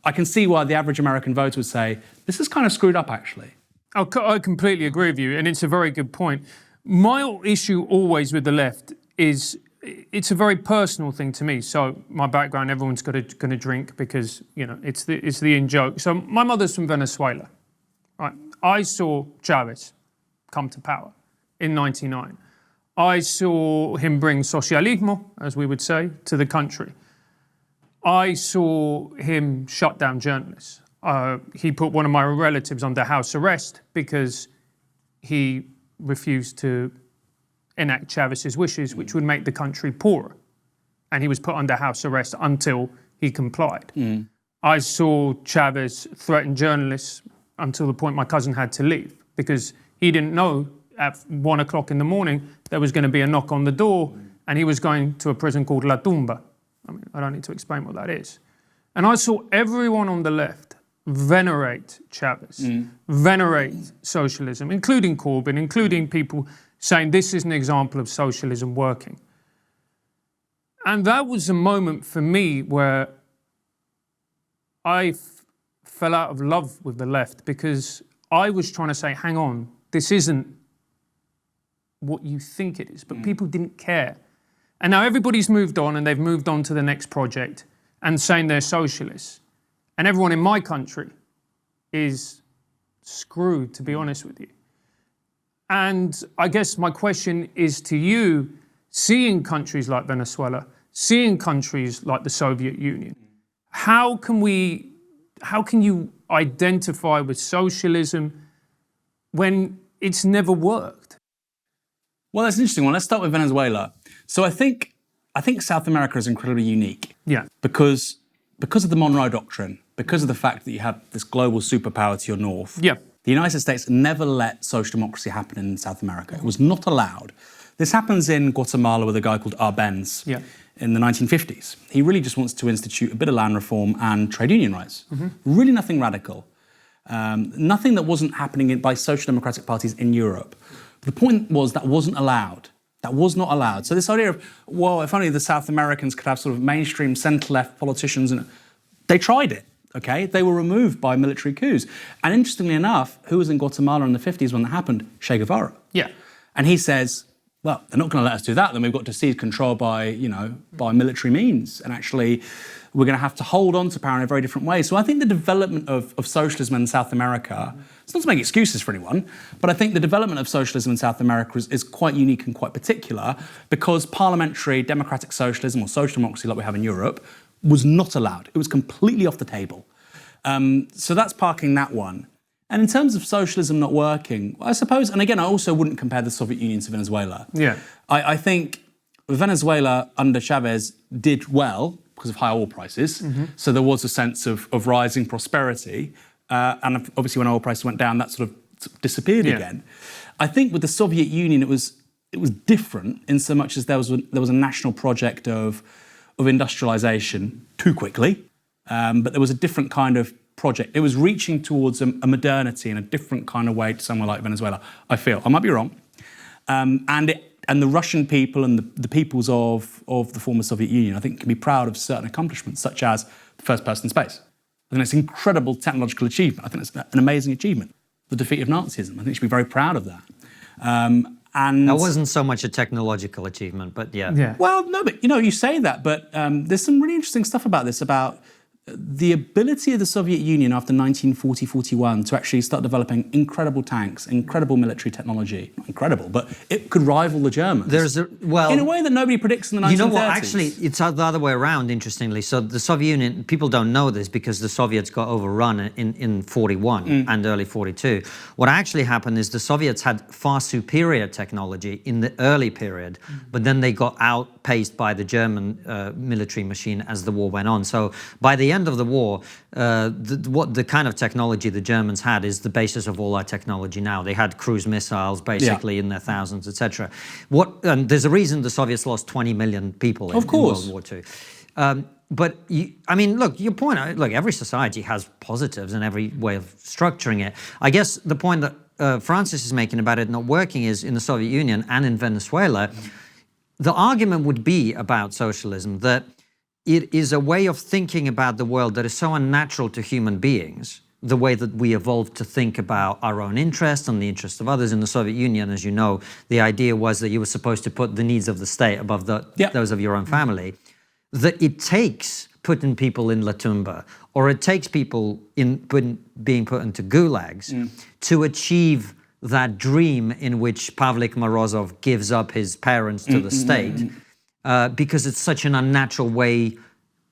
I can see why the average American voter would say, this is kind of screwed up, actually. I completely agree with you, and it's a very good point. My issue always with the left is it's a very personal thing to me. So my background, everyone's going to drink because, it's the in-joke. So my mother's from Venezuela. Right? I saw Chavez come to power in '99. I saw him bring socialismo, as we would say, to the country. I saw him shut down journalists. He put one of my relatives under house arrest because he refused to enact Chavez's wishes, which would make the country poorer. And he was put under house arrest until he complied. I saw Chavez threaten journalists until the point my cousin had to leave because he didn't know at 1 o'clock in the morning there was going to be a knock on the door and he was going to a prison called La Tumba. I don't need to explain what that is. And I saw everyone on the left venerate Chavez, venerate socialism, including Corbyn, including people saying this is an example of socialism working. And that was a moment for me where I fell out of love with the left because I was trying to say, hang on, this isn't what you think it is, but people didn't care. And now everybody's moved on and they've moved on to the next project and saying they're socialists. And everyone in my country is screwed, to be honest with you. And I guess my question is to you, seeing countries like Venezuela, seeing countries like the Soviet Union, how can you identify with socialism when it's never worked? Well, that's an interesting one. Let's start with Venezuela. So I think South America is incredibly unique. Yeah. Because of the Monroe Doctrine, because of the fact that you have this global superpower to your north. Yeah. The United States never let social democracy happen in South America. It was not allowed. This happens in Guatemala with a guy called Arbenz in the 1950s. He really just wants to institute a bit of land reform and trade union rights. Really nothing radical. Nothing that wasn't happening by social democratic parties in Europe. The point was that wasn't allowed. That was not allowed. So this idea of, well, if only the South Americans could have sort of mainstream centre-left politicians, and they tried it. Okay, they were removed by military coups. And interestingly enough, who was in Guatemala in the 50s when that happened? Che Guevara. Yeah. And he says, well, they're not going to let us do that. Then we've got to seize control by military means. And actually, we're going to have to hold on to power in a very different way. So I think the development of socialism in South America, it's not to make excuses for anyone, but I think the development of socialism in South America is quite unique and quite particular because parliamentary democratic socialism or social democracy like we have in Europe was not allowed. It was completely off the table. So that's parking that one. And in terms of socialism not working, I suppose, and again, I also wouldn't compare the Soviet Union to Venezuela. Yeah. I think Venezuela under Chavez did well because of high oil prices. So there was a sense of rising prosperity. And obviously when oil prices went down, that sort of disappeared again. I think with the Soviet Union, it was different in so much as there was a national project of industrialization too quickly, but there was a different kind of project. It was reaching towards a modernity in a different kind of way to somewhere like Venezuela, I feel. I might be wrong. And the Russian people and the peoples of the former Soviet Union, I think, can be proud of certain accomplishments, such as the first person in space. I think it's an incredible technological achievement. I think it's an amazing achievement. The defeat of Nazism. I think you should be very proud of that. And that wasn't so much a technological achievement, but yeah. Well, no, but you say that, but there's some really interesting stuff about this, about the ability of the Soviet Union after 1940-41 to actually start developing incredible tanks, incredible military technology. Not incredible, but it could rival the Germans. In a way that nobody predicts in the 1930s. You know what, actually, it's the other way around, interestingly. So the Soviet Union, people don't know this because the Soviets got overrun in 41 and early 42. What actually happened is the Soviets had far superior technology in the early period, but then they got outpaced by the German military machine as the war went on. So by the end of the war, the kind of technology the Germans had is the basis of all our technology now. They had cruise missiles basically in their thousands, etc. There's a reason the Soviets lost 20 million people in World War II. But look, your point. Look, every society has positives and every way of structuring it. I guess the point that Francis is making about it not working is in the Soviet Union and in Venezuela. The argument would be about socialism that it is a way of thinking about the world that is so unnatural to human beings, the way that we evolved to think about our own interests and the interests of others. In the Soviet Union, as you know, the idea was that you were supposed to put the needs of the state above those of your own family. That it takes putting people in La Tumba, or it takes people being put into gulags to achieve that dream in which Pavlik Morozov gives up his parents to the state. Because it's such an unnatural way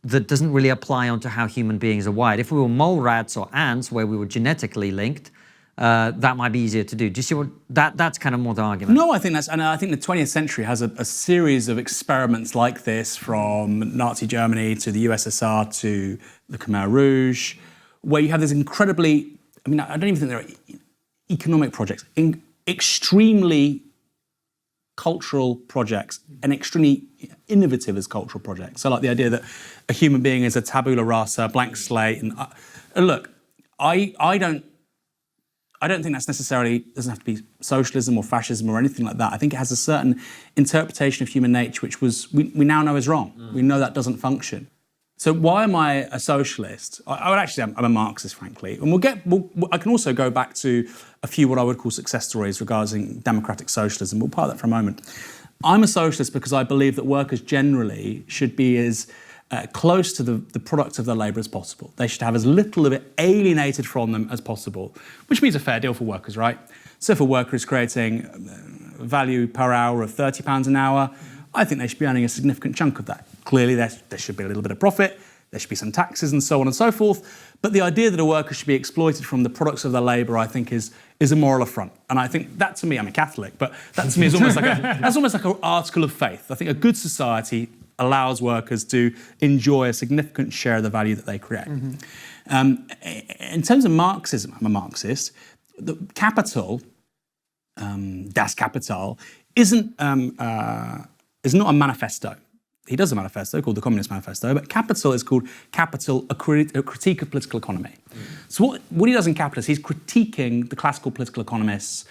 that doesn't really apply onto how human beings are wired. If we were mole rats or ants, where we were genetically linked, that might be easier to do. Do you see what that's kind of more the argument? No, I think the 20th century has a series of experiments like this, from Nazi Germany to the USSR to the Khmer Rouge, where you have this incredibly, I don't even think there are economic projects, extremely cultural projects and extremely innovative as cultural projects. So like the idea that a human being is a tabula rasa, blank slate. And look, I don't think that's necessarily, doesn't have to be socialism or fascism or anything like that. I think it has a certain interpretation of human nature which we now know is wrong. We know that doesn't function. So why am I a socialist? I'm a Marxist, frankly. And I can also go back to a few what I would call success stories regarding democratic socialism. We'll part that for a moment. I'm a socialist because I believe that workers generally should be as close to the product of their labour as possible. They should have as little of it alienated from them as possible, which means a fair deal for workers, right? So if a worker is creating value per hour of £30 an hour, I think they should be earning a significant chunk of that. Clearly, there should be a little bit of profit, there should be some taxes and so on and so forth. But the idea that a worker should be exploited from the products of their labour, I think, is a moral affront. And I think that, to me, I'm a Catholic, but that to me is almost like an article of faith. I think a good society allows workers to enjoy a significant share of the value that they create. In terms of Marxism, I'm a Marxist. The capital, Das Kapital, is not a manifesto. He does a manifesto called the Communist Manifesto, but Capital is called Capital, a critique of political economy. So what he does in Capital is he's critiquing the classical political economists,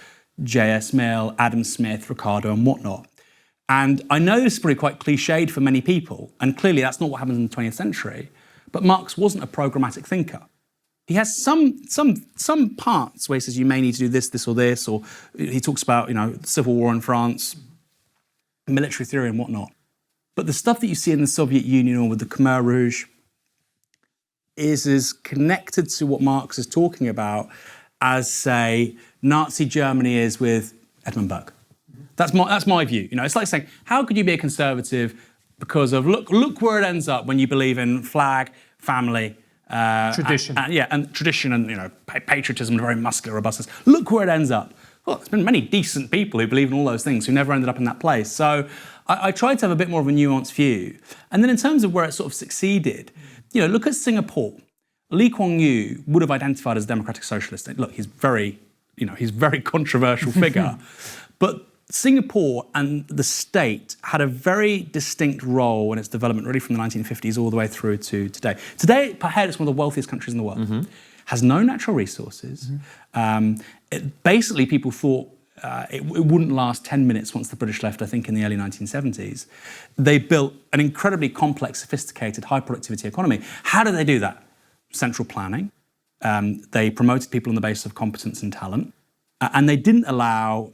J.S. Mill, Adam Smith, Ricardo, and whatnot. And I know this is probably quite cliched for many people, and clearly that's not what happens in the 20th century, But Marx wasn't a programmatic thinker. He has some parts where he says you may need to do this, or this, or he talks about, civil war in France, military theory and whatnot. But the stuff that you see in the Soviet Union or with the Khmer Rouge is as connected to what Marx is talking about as, say, Nazi Germany is with Edmund Burke. That's my view. It's like saying, how could you be a conservative because of look where it ends up when you believe in flag, family, tradition. And tradition and patriotism and very muscular robustness. Look where it ends up. Well, there's been many decent people who believe in all those things who never ended up in that place. So I tried to have a bit more of a nuanced view. And then in terms of where it sort of succeeded, look at Singapore. Lee Kuan Yew would have identified as a democratic socialist. Look, he's a very controversial figure. But Singapore and the state had a very distinct role in its development, really from the 1950s all the way through to today. Today, perhaps it's one of the wealthiest countries in the world. Has no natural resources. Basically, people thought it wouldn't last 10 minutes once the British left, I think, in the early 1970s. They built an incredibly complex, sophisticated, high-productivity economy. How did they do that? Central planning. They promoted people on the basis of competence and talent. And they didn't allow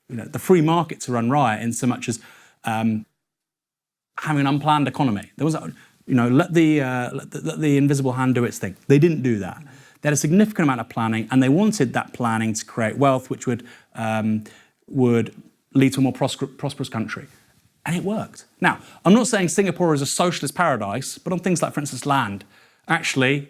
the free market to run riot in so much as having an unplanned economy. There was, let the invisible hand do its thing. They didn't do that. They had a significant amount of planning, and they wanted that planning to create wealth, which would lead to a more prosperous country. And it worked. Now, I'm not saying Singapore is a socialist paradise, but on things like, for instance, land. Actually,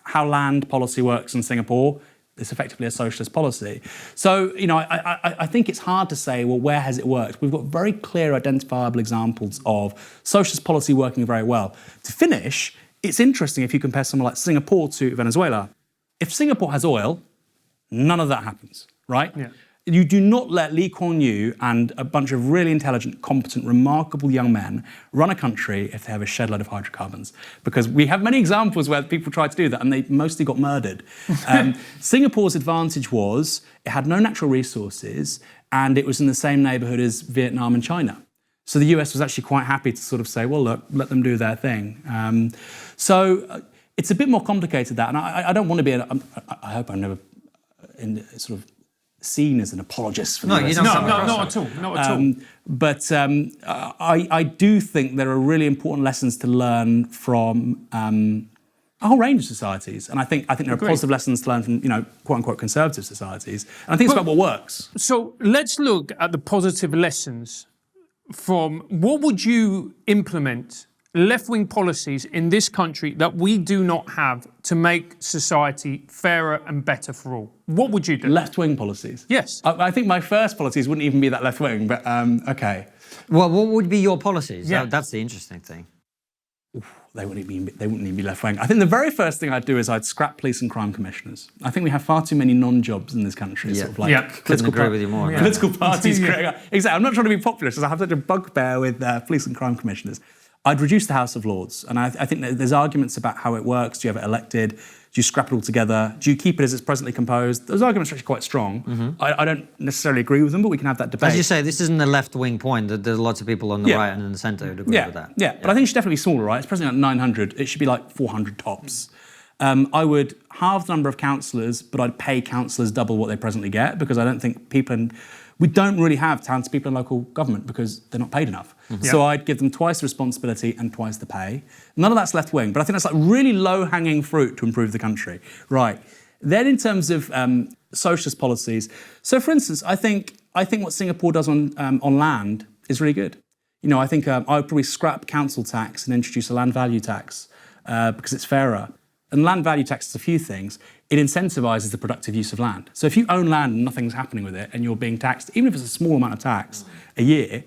how land policy works in Singapore, it's effectively a socialist policy. So, I think it's hard to say, well, where has it worked? We've got very clear, identifiable examples of socialist policy working very well. To finish, it's interesting if you compare someone like Singapore to Venezuela. If Singapore has oil, none of that happens, right? Yeah. You do not let Lee Kuan Yew and a bunch of really intelligent, competent, remarkable young men run a country if they have a shed load of hydrocarbons. Because we have many examples where people tried to do that and they mostly got murdered. Singapore's advantage was it had no natural resources and it was in the same neighbourhood as Vietnam and China. So the US was actually quite happy to sort of say, well, look, let them do their thing. So it's a bit more complicated than that. And I don't want to be, I hope I'm never sort of seen as an apologist for the US. Not at all. But I do think there are really important lessons to learn from a whole range of societies, and I think there are positive lessons to learn from quote unquote conservative societies. And I think it's about what works. So let's look at the positive lessons from what would you implement left-wing policies in this country that we do not have to make society fairer and better for all? What would you do? Left-wing policies? Yes. I think my first policies wouldn't even be that left-wing, but okay. Well, what would be your policies? Yeah. That's the interesting thing. They wouldn't even be left-wing. I think the very first thing I'd do is I'd scrap police and crime commissioners. I think we have far too many non-jobs in this country. Yeah. Sort of like Couldn't agree with you more. Yeah. Political parties. Exactly. I'm not trying to be populist, because I have such a bugbear with police and crime commissioners. I'd reduce the House of Lords, and I think that there's arguments about how it works. Do you have it elected? Do you scrap it all together? Do you keep it as it's presently composed? Those arguments are actually quite strong. Mm-hmm. I don't necessarily agree with them, but we can have that debate. As you say, this isn't a left-wing point. There's lots of people on the right and in the centre who'd agree with that. Yeah, but I think it should definitely be smaller, right? It's presently like 900. It should be like 400 tops. I would halve the number of councillors, but I'd pay councillors double what they presently get, because I don't think we don't really have talented people in local government because they're not paid enough. Mm-hmm. So I'd give them twice the responsibility and twice the pay. None of that's left wing, but I think that's like really low-hanging fruit to improve the country. Right. Then in terms of socialist policies, so for instance, I think what Singapore does on land is really good. I think I would probably scrap council tax and introduce a land value tax because it's fairer. And land value tax is a few things. It incentivises the productive use of land. So if you own land and nothing's happening with it and you're being taxed, even if it's a small amount of tax a year,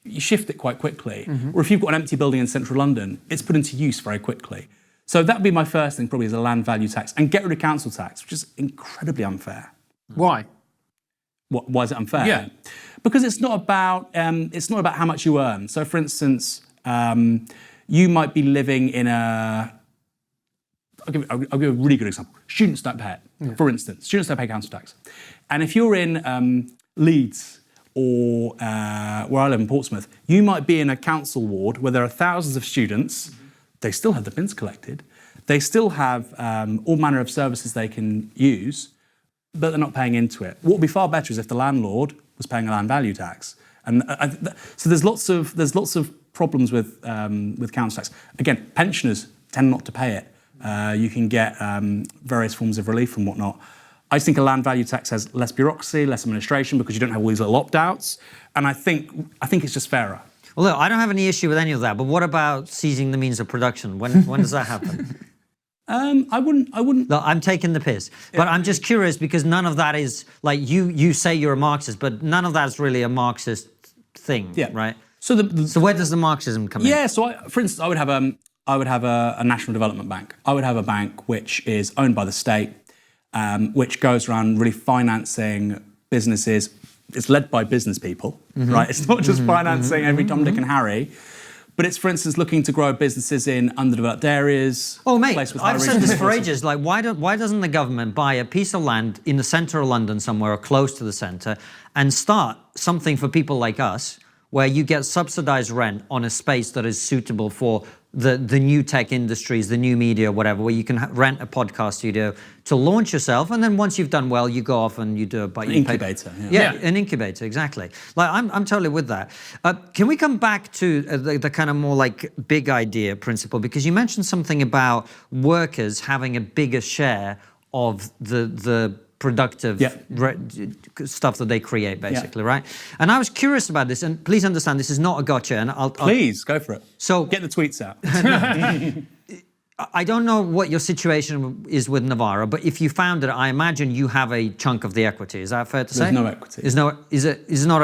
you shift it quite quickly. Mm-hmm. Or if you've got an empty building in central London, it's put into use very quickly. So that would be my first thing, probably, is a land value tax. And get rid of council tax, which is incredibly unfair. Why? Why is it unfair? Yeah. Because it's not about how much you earn. So for instance, you might be living in I'll give you a really good example. Students don't pay it, for instance. Students don't pay council tax. And if you're in Leeds or where I live in Portsmouth, you might be in a council ward where there are thousands of students they still have the bins collected. They still have all manner of services they can use, but they're not paying into it. What would be far better is if the landlord was paying a land value tax. And so there's lots of problems with council tax. Again, pensioners tend not to pay it. You can get various forms of relief and whatnot. I just think a land value tax has less bureaucracy, less administration, because you don't have all these little opt-outs. And I think it's just fairer. Well, look, I don't have any issue with any of that, but what about seizing the means of production? When does that happen? I wouldn't. No, I'm taking the piss. But I'm just curious because none of that is, like, you say you're a Marxist, but none of that's really a Marxist thing, right? So where does the Marxism come in? Yeah, so for instance, I would have a national development bank. I would have a bank which is owned by the state, which goes around really financing businesses. It's led by business people, right? It's not just financing every Tom, Dick and Harry. But it's, for instance, looking to grow businesses in underdeveloped areas. Oh, mate, I've said this for ages. Like, why doesn't the government buy a piece of land in the centre of London somewhere or close to the centre and start something for people like us where you get subsidised rent on a space that is suitable for the new tech industries, the new media, whatever, where you can rent a podcast studio to launch yourself, and then once you've done well, you go off and you do an incubator. Yeah, an incubator, exactly. Like I'm totally with that. Can we come back to the kind of more like big idea principle? Because you mentioned something about workers having a bigger share of the productive stuff that they create, basically, right? And I was curious about this, and please understand, this is not a gotcha. And Please, go for it. So get the tweets out. I don't know what your situation is with Navarra, but if you found it, I imagine you have a chunk of the equity. Is that fair to say? There's no equity. Is not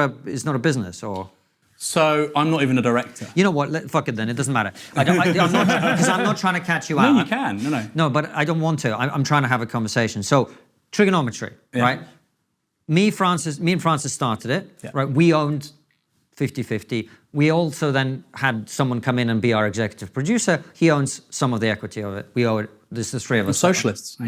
a business, or? So I'm not even a director. You know what? Fuck it then. It doesn't matter. I'm not trying to catch you out. No, you can. No. No, but I don't want to. I'm trying to have a conversation. So, TRIGGERnometry, right? Me and Francis started it, right? We owned 50-50. We also then had someone come in and be our executive producer. He owns some of the equity of it. We owe it. This is three of us. Socialists.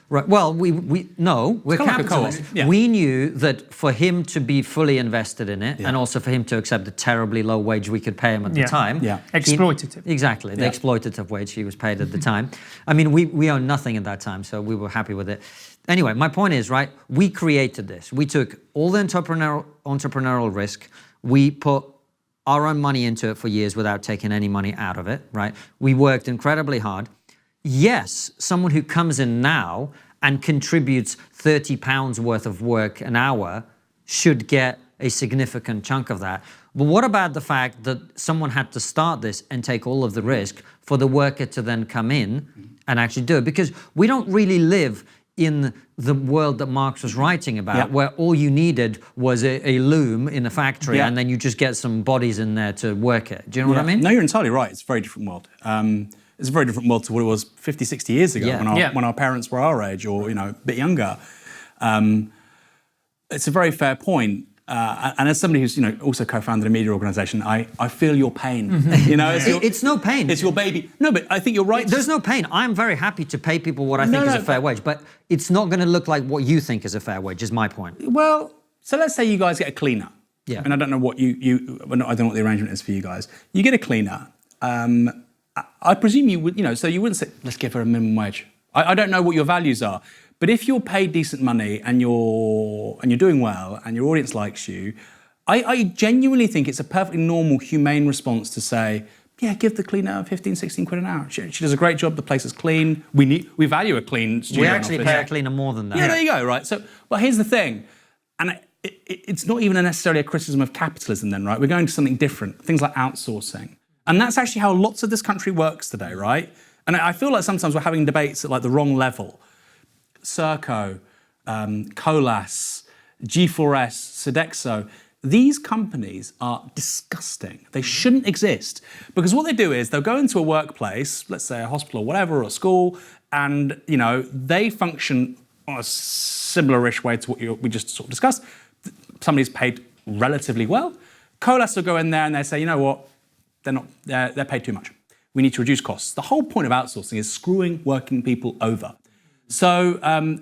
Right. Well, we're capitalists. Like yeah. We knew that for him to be fully invested in it, and also for him to accept the terribly low wage we could pay him at the time. Yeah. Exploitative. Exactly. The exploitative wage he was paid at the time. I mean, we owned nothing at that time, so we were happy with it. Anyway, my point is, right, we created this. We took all the entrepreneurial risk. We put our own money into it for years without taking any money out of it, right? We worked incredibly hard. Yes, someone who comes in now and contributes £30 worth of work an hour should get a significant chunk of that. But what about the fact that someone had to start this and take all of the risk for the worker to then come in and actually do it? Because we don't really live in the world that Marx was writing about, where all you needed was a loom in a factory and then you just get some bodies in there to work it. Do you know what I mean? No, you're entirely right. It's a very different world. It's a very different world to what it was 50, 60 years ago when our parents were our age or, a bit younger. It's a very fair point. And as somebody who's, also co-founded a media organisation, I feel your pain. It's no pain. It's your baby. No, but I think you're right. There's no pain. I'm very happy to pay people what I think is a fair wage, but it's not going to look like what you think is a fair wage, is my point. Well, so let's say you guys get a cleaner. Yeah. And I don't know what I don't know what the arrangement is for you guys. You get a cleaner. I presume you would, so you wouldn't say, let's give her a minimum wage. I don't know what your values are. But if you're paid decent money and you're doing well and your audience likes you, I genuinely think it's a perfectly normal, humane response to say, yeah, give the cleaner 15, 16 quid an hour. She does a great job. The place is clean. We value a clean studio. We actually pay a cleaner more than that. Yeah, there you go, right? So, well, here's the thing. And it's not even necessarily a criticism of capitalism then, right? We're going to something different, things like outsourcing. And that's actually how lots of this country works today, right? And I feel like sometimes we're having debates at like the wrong level. Serco, Colas, G4S, Sodexo, these companies are disgusting. They shouldn't exist. Because what they do is they'll go into a workplace, let's say a hospital or whatever, or a school, and they function on a similar-ish way to what we just sort of discussed. Somebody's paid relatively well. Colas will go in there and they say, you know what, they're paid too much. We need to reduce costs. The whole point of outsourcing is screwing working people over. So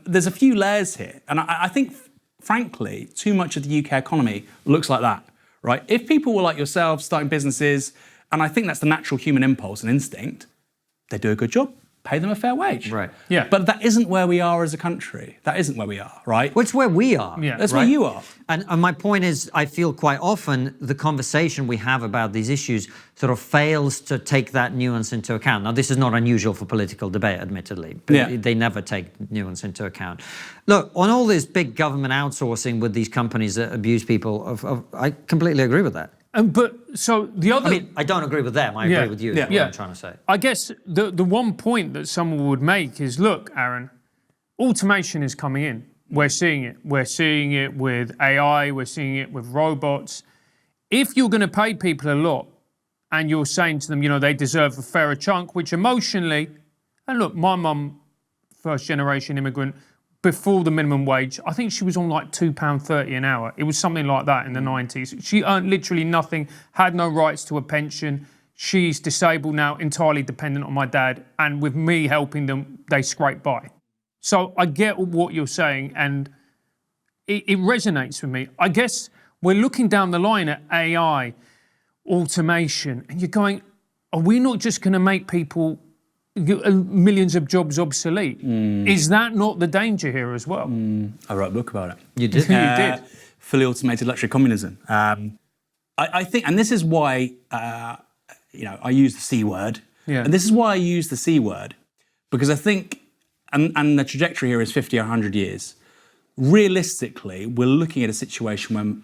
there's a few layers here. And I think, frankly, too much of the UK economy looks like that, right? If people were like yourselves, starting businesses, and I think that's the natural human impulse and instinct, they do a good job, pay them a fair wage. Right. Yeah. But that isn't where we are as a country. That isn't where we are, right? Well, it's where we are. Yeah. That's where you are. And my point is, I feel quite often the conversation we have about these issues sort of fails to take that nuance into account. Now, this is not unusual for political debate, admittedly, but they never take nuance into account. Look, on all this big government outsourcing with these companies that abuse people, I completely agree with that. But so the other... I mean, I don't agree with them, I agree with you, is what I'm trying to say. I guess the one point that someone would make is, look, Aaron, automation is coming in. We're seeing it. We're seeing it with AI. We're seeing it with robots. If you're going to pay people a lot and you're saying to them, you know, they deserve a fairer chunk, which emotionally, and look, my mum, first generation immigrant, before the minimum wage, I think she was on like £2.30 an hour. It was something like that in the 90s. She earned literally nothing, had no rights to a pension. She's disabled now, entirely dependent on my dad. And with me helping them, they scrape by. So I get what you're saying, and it resonates with me. I guess we're looking down the line at AI, automation, and you're going, are we not just going to make people, millions of jobs obsolete? Is that not the danger here as well? I wrote a book about it. You did? You did. Fully automated luxury communism. I think, and this is why, I use the C word. Yeah. And this is why I use the C word, because I think, and the trajectory here is 50 or 100 years. Realistically, we're looking at a situation where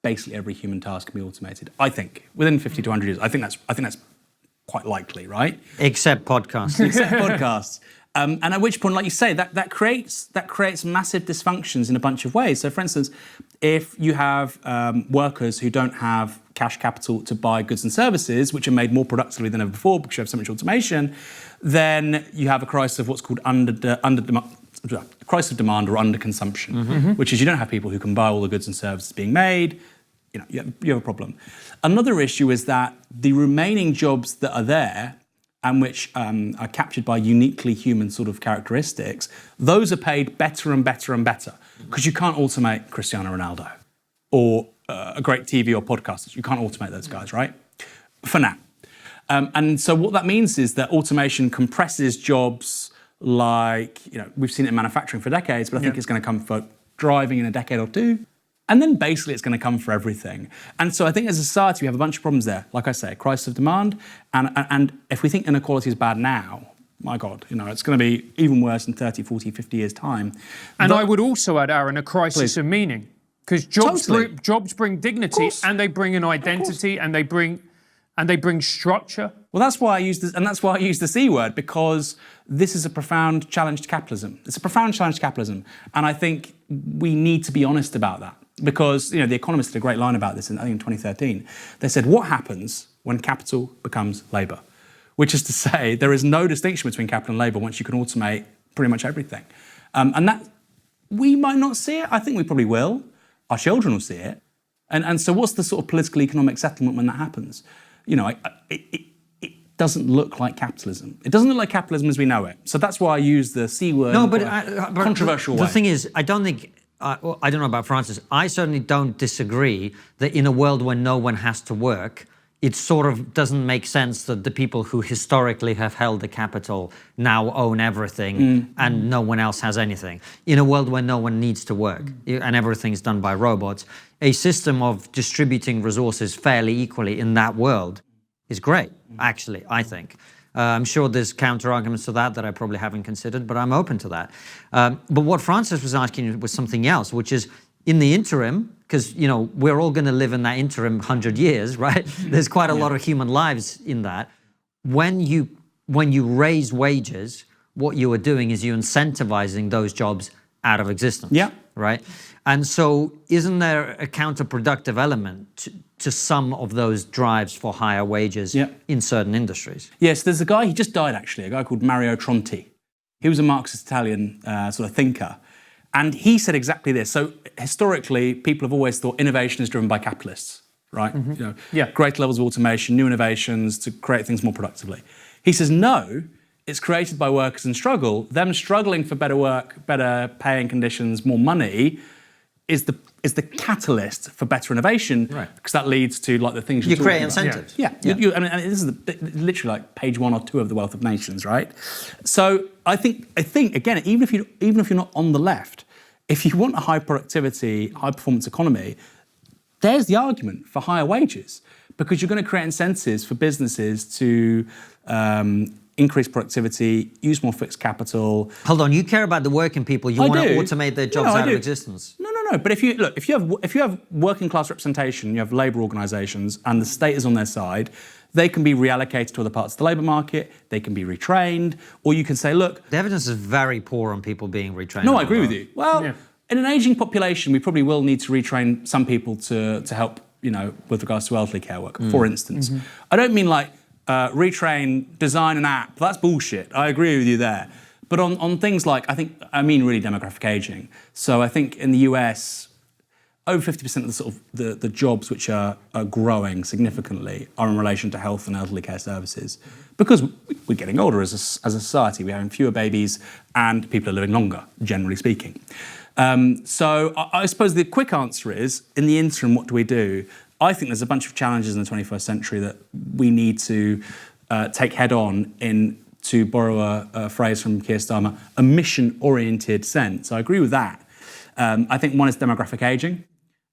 basically every human task can be automated. I think within 50 to 100 years. I think that's quite likely, right? Except podcasts. Except podcasts. And at which point, like you say, that creates massive dysfunctions in a bunch of ways. So, for instance, if you have workers who don't have cash capital to buy goods and services, which are made more productively than ever before because you have so much automation, then you have a crisis of what's called crisis of demand or underconsumption, which is you don't have people who can buy all the goods and services being made. You have a problem. Another issue is that the remaining jobs that are there and which are captured by uniquely human sort of characteristics, those are paid better and better and better because you can't automate Cristiano Ronaldo or a great TV or podcasters. You can't automate those guys, right? For now. And so what that means is that automation compresses jobs like, we've seen it in manufacturing for decades, but I think it's going to come for driving in a decade or two. And then basically it's going to come for everything. And so I think as a society, we have a bunch of problems there. Like I say, crisis of demand. And if we think inequality is bad now, my God, it's going to be even worse in 30, 40, 50 years' time. And I would also add, Aaron, a crisis of meaning. Because jobs bring dignity, and they bring an identity, and they bring structure. Well, that's why I use this, and that's why I use the C word, because this is a profound challenge to capitalism. It's a profound challenge to capitalism. And I think we need to be honest about that. Because, The Economist did a great line about this in 2013. They said, what happens when capital becomes labour? Which is to say, there is no distinction between capital and labour once you can automate pretty much everything. And that, we might not see it. I think we probably will. Our children will see it. And so what's the sort of political economic settlement when that happens? It doesn't look like capitalism. It doesn't look like capitalism as we know it. So that's why I use the C word in a controversial way. The thing is, I don't think, I don't know about Francis, I certainly don't disagree that in a world where no one has to work, it sort of doesn't make sense that the people who historically have held the capital now own everything and no one else has anything. In a world where no one needs to work and everything's done by robots, a system of distributing resources fairly equally in that world is great, actually, I think. I'm sure there's counter-arguments to that I probably haven't considered, but I'm open to that. But what Francis was asking was something else, which is in the interim, because we're all going to live in that interim 100 years, right? There's quite a lot of human lives in that. When you raise wages, what you are doing is you're incentivizing those jobs out of existence. Yeah. Right? And so isn't there a counterproductive element to some of those drives for higher wages in certain industries? Yes, there's a guy, he just died actually, a guy called Mario Tronti. He was a Marxist Italian sort of thinker. And he said exactly this. So historically, people have always thought innovation is driven by capitalists, right? Great levels of automation, new innovations to create things more productively. He says, no, it's created by workers in struggle. Them struggling for better work, better paying conditions, more money, is the catalyst for better innovation, because that leads to like the things you create incentives. Yeah. I mean, this is literally like page 1 or 2 of The Wealth of Nations, right? So I think again, even if you're not on the left, if you want a high productivity, high performance economy, there's the argument for higher wages, because you're going to create incentives for businesses to increase productivity, use more fixed capital. Hold on, you care about the working people. You want to automate their jobs out of existence. No. But if you have working class representation, you have labour organisations, and the state is on their side, they can be reallocated to other parts of the labour market. They can be retrained, or you can say, look, the evidence is very poor on people being retrained. No, I agree with you. Well, in an ageing population, we probably will need to retrain some people to help, with regards to elderly care work, for instance. I don't mean like retrain, design an app. That's bullshit. I agree with you there. But on things like, I mean really demographic aging. So I think in the US, over 50% of the sort of the jobs which are growing significantly are in relation to health and elderly care services, because we're getting older as a society. We're having fewer babies and people are living longer, generally speaking. So I suppose the quick answer is, in the interim, what do we do? I think there's a bunch of challenges in the 21st century that we need to take head on in, to borrow a phrase from Keir Starmer, a mission-oriented sense. I agree with that. I think one is demographic aging.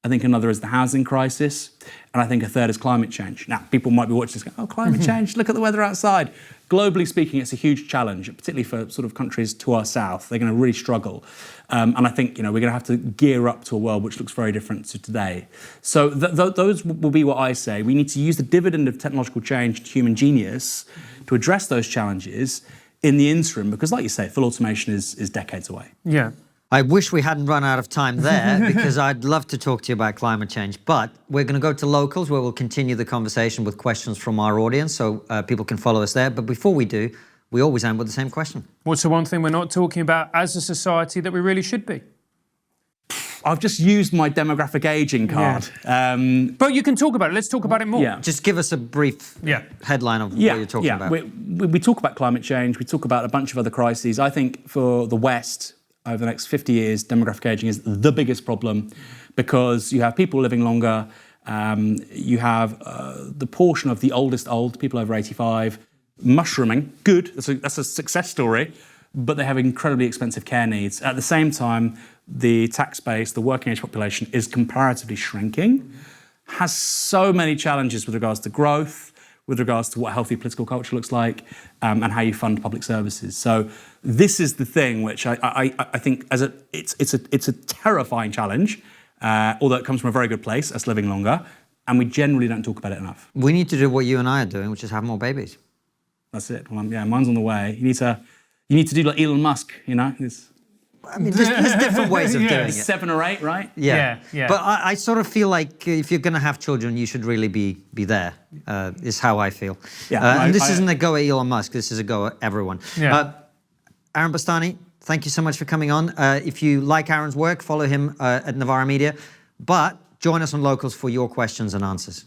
I think another is the housing crisis. And I think a third is climate change. Now, people might be watching this going, oh, climate change, look at the weather outside. Globally speaking, it's a huge challenge, particularly for sort of countries to our south. They're going to really struggle. And I think, we're going to have to gear up to a world which looks very different to today. So those will be what I say. We need to use the dividend of technological change to human genius to address those challenges in the interim, because like you say, full automation is decades away. Yeah. I wish we hadn't run out of time there, because I'd love to talk to you about climate change. But we're going to go to locals, where we'll continue the conversation with questions from our audience, so people can follow us there. But before we do, we always end with the same question. What's the one thing we're not talking about as a society that we really should be? I've just used my demographic aging card. But you can talk about it. Let's talk about it more. Yeah. Just give us a brief headline of what you're talking about. We talk about climate change. We talk about a bunch of other crises. I think for the West, over the next 50 years, demographic aging is the biggest problem, because you have people living longer. You have the portion of the oldest old, people over 85, mushrooming. Good, that's a success story, but they have incredibly expensive care needs. At the same time, the tax base, the working age population, is comparatively shrinking, has so many challenges with regards to growth, with regards to what healthy political culture looks like, and how you fund public services. So this is the thing which I think it's a terrifying challenge, although it comes from a very good place, us living longer, and we generally don't talk about it enough. We need to do what you and I are doing, which is have more babies. That's it. Well, mine's on the way. You need to do like Elon Musk, I mean, there's different ways of doing it. 7 or 8, right? Yeah. But I sort of feel like if you're going to have children, you should really be there, is how I feel. Yeah, and this isn't a go at Elon Musk, this is a go at everyone. Yeah. Aaron Bastani, thank you so much for coming on. If you like Aaron's work, follow him at Novara Media. But join us on Locals for your questions and answers.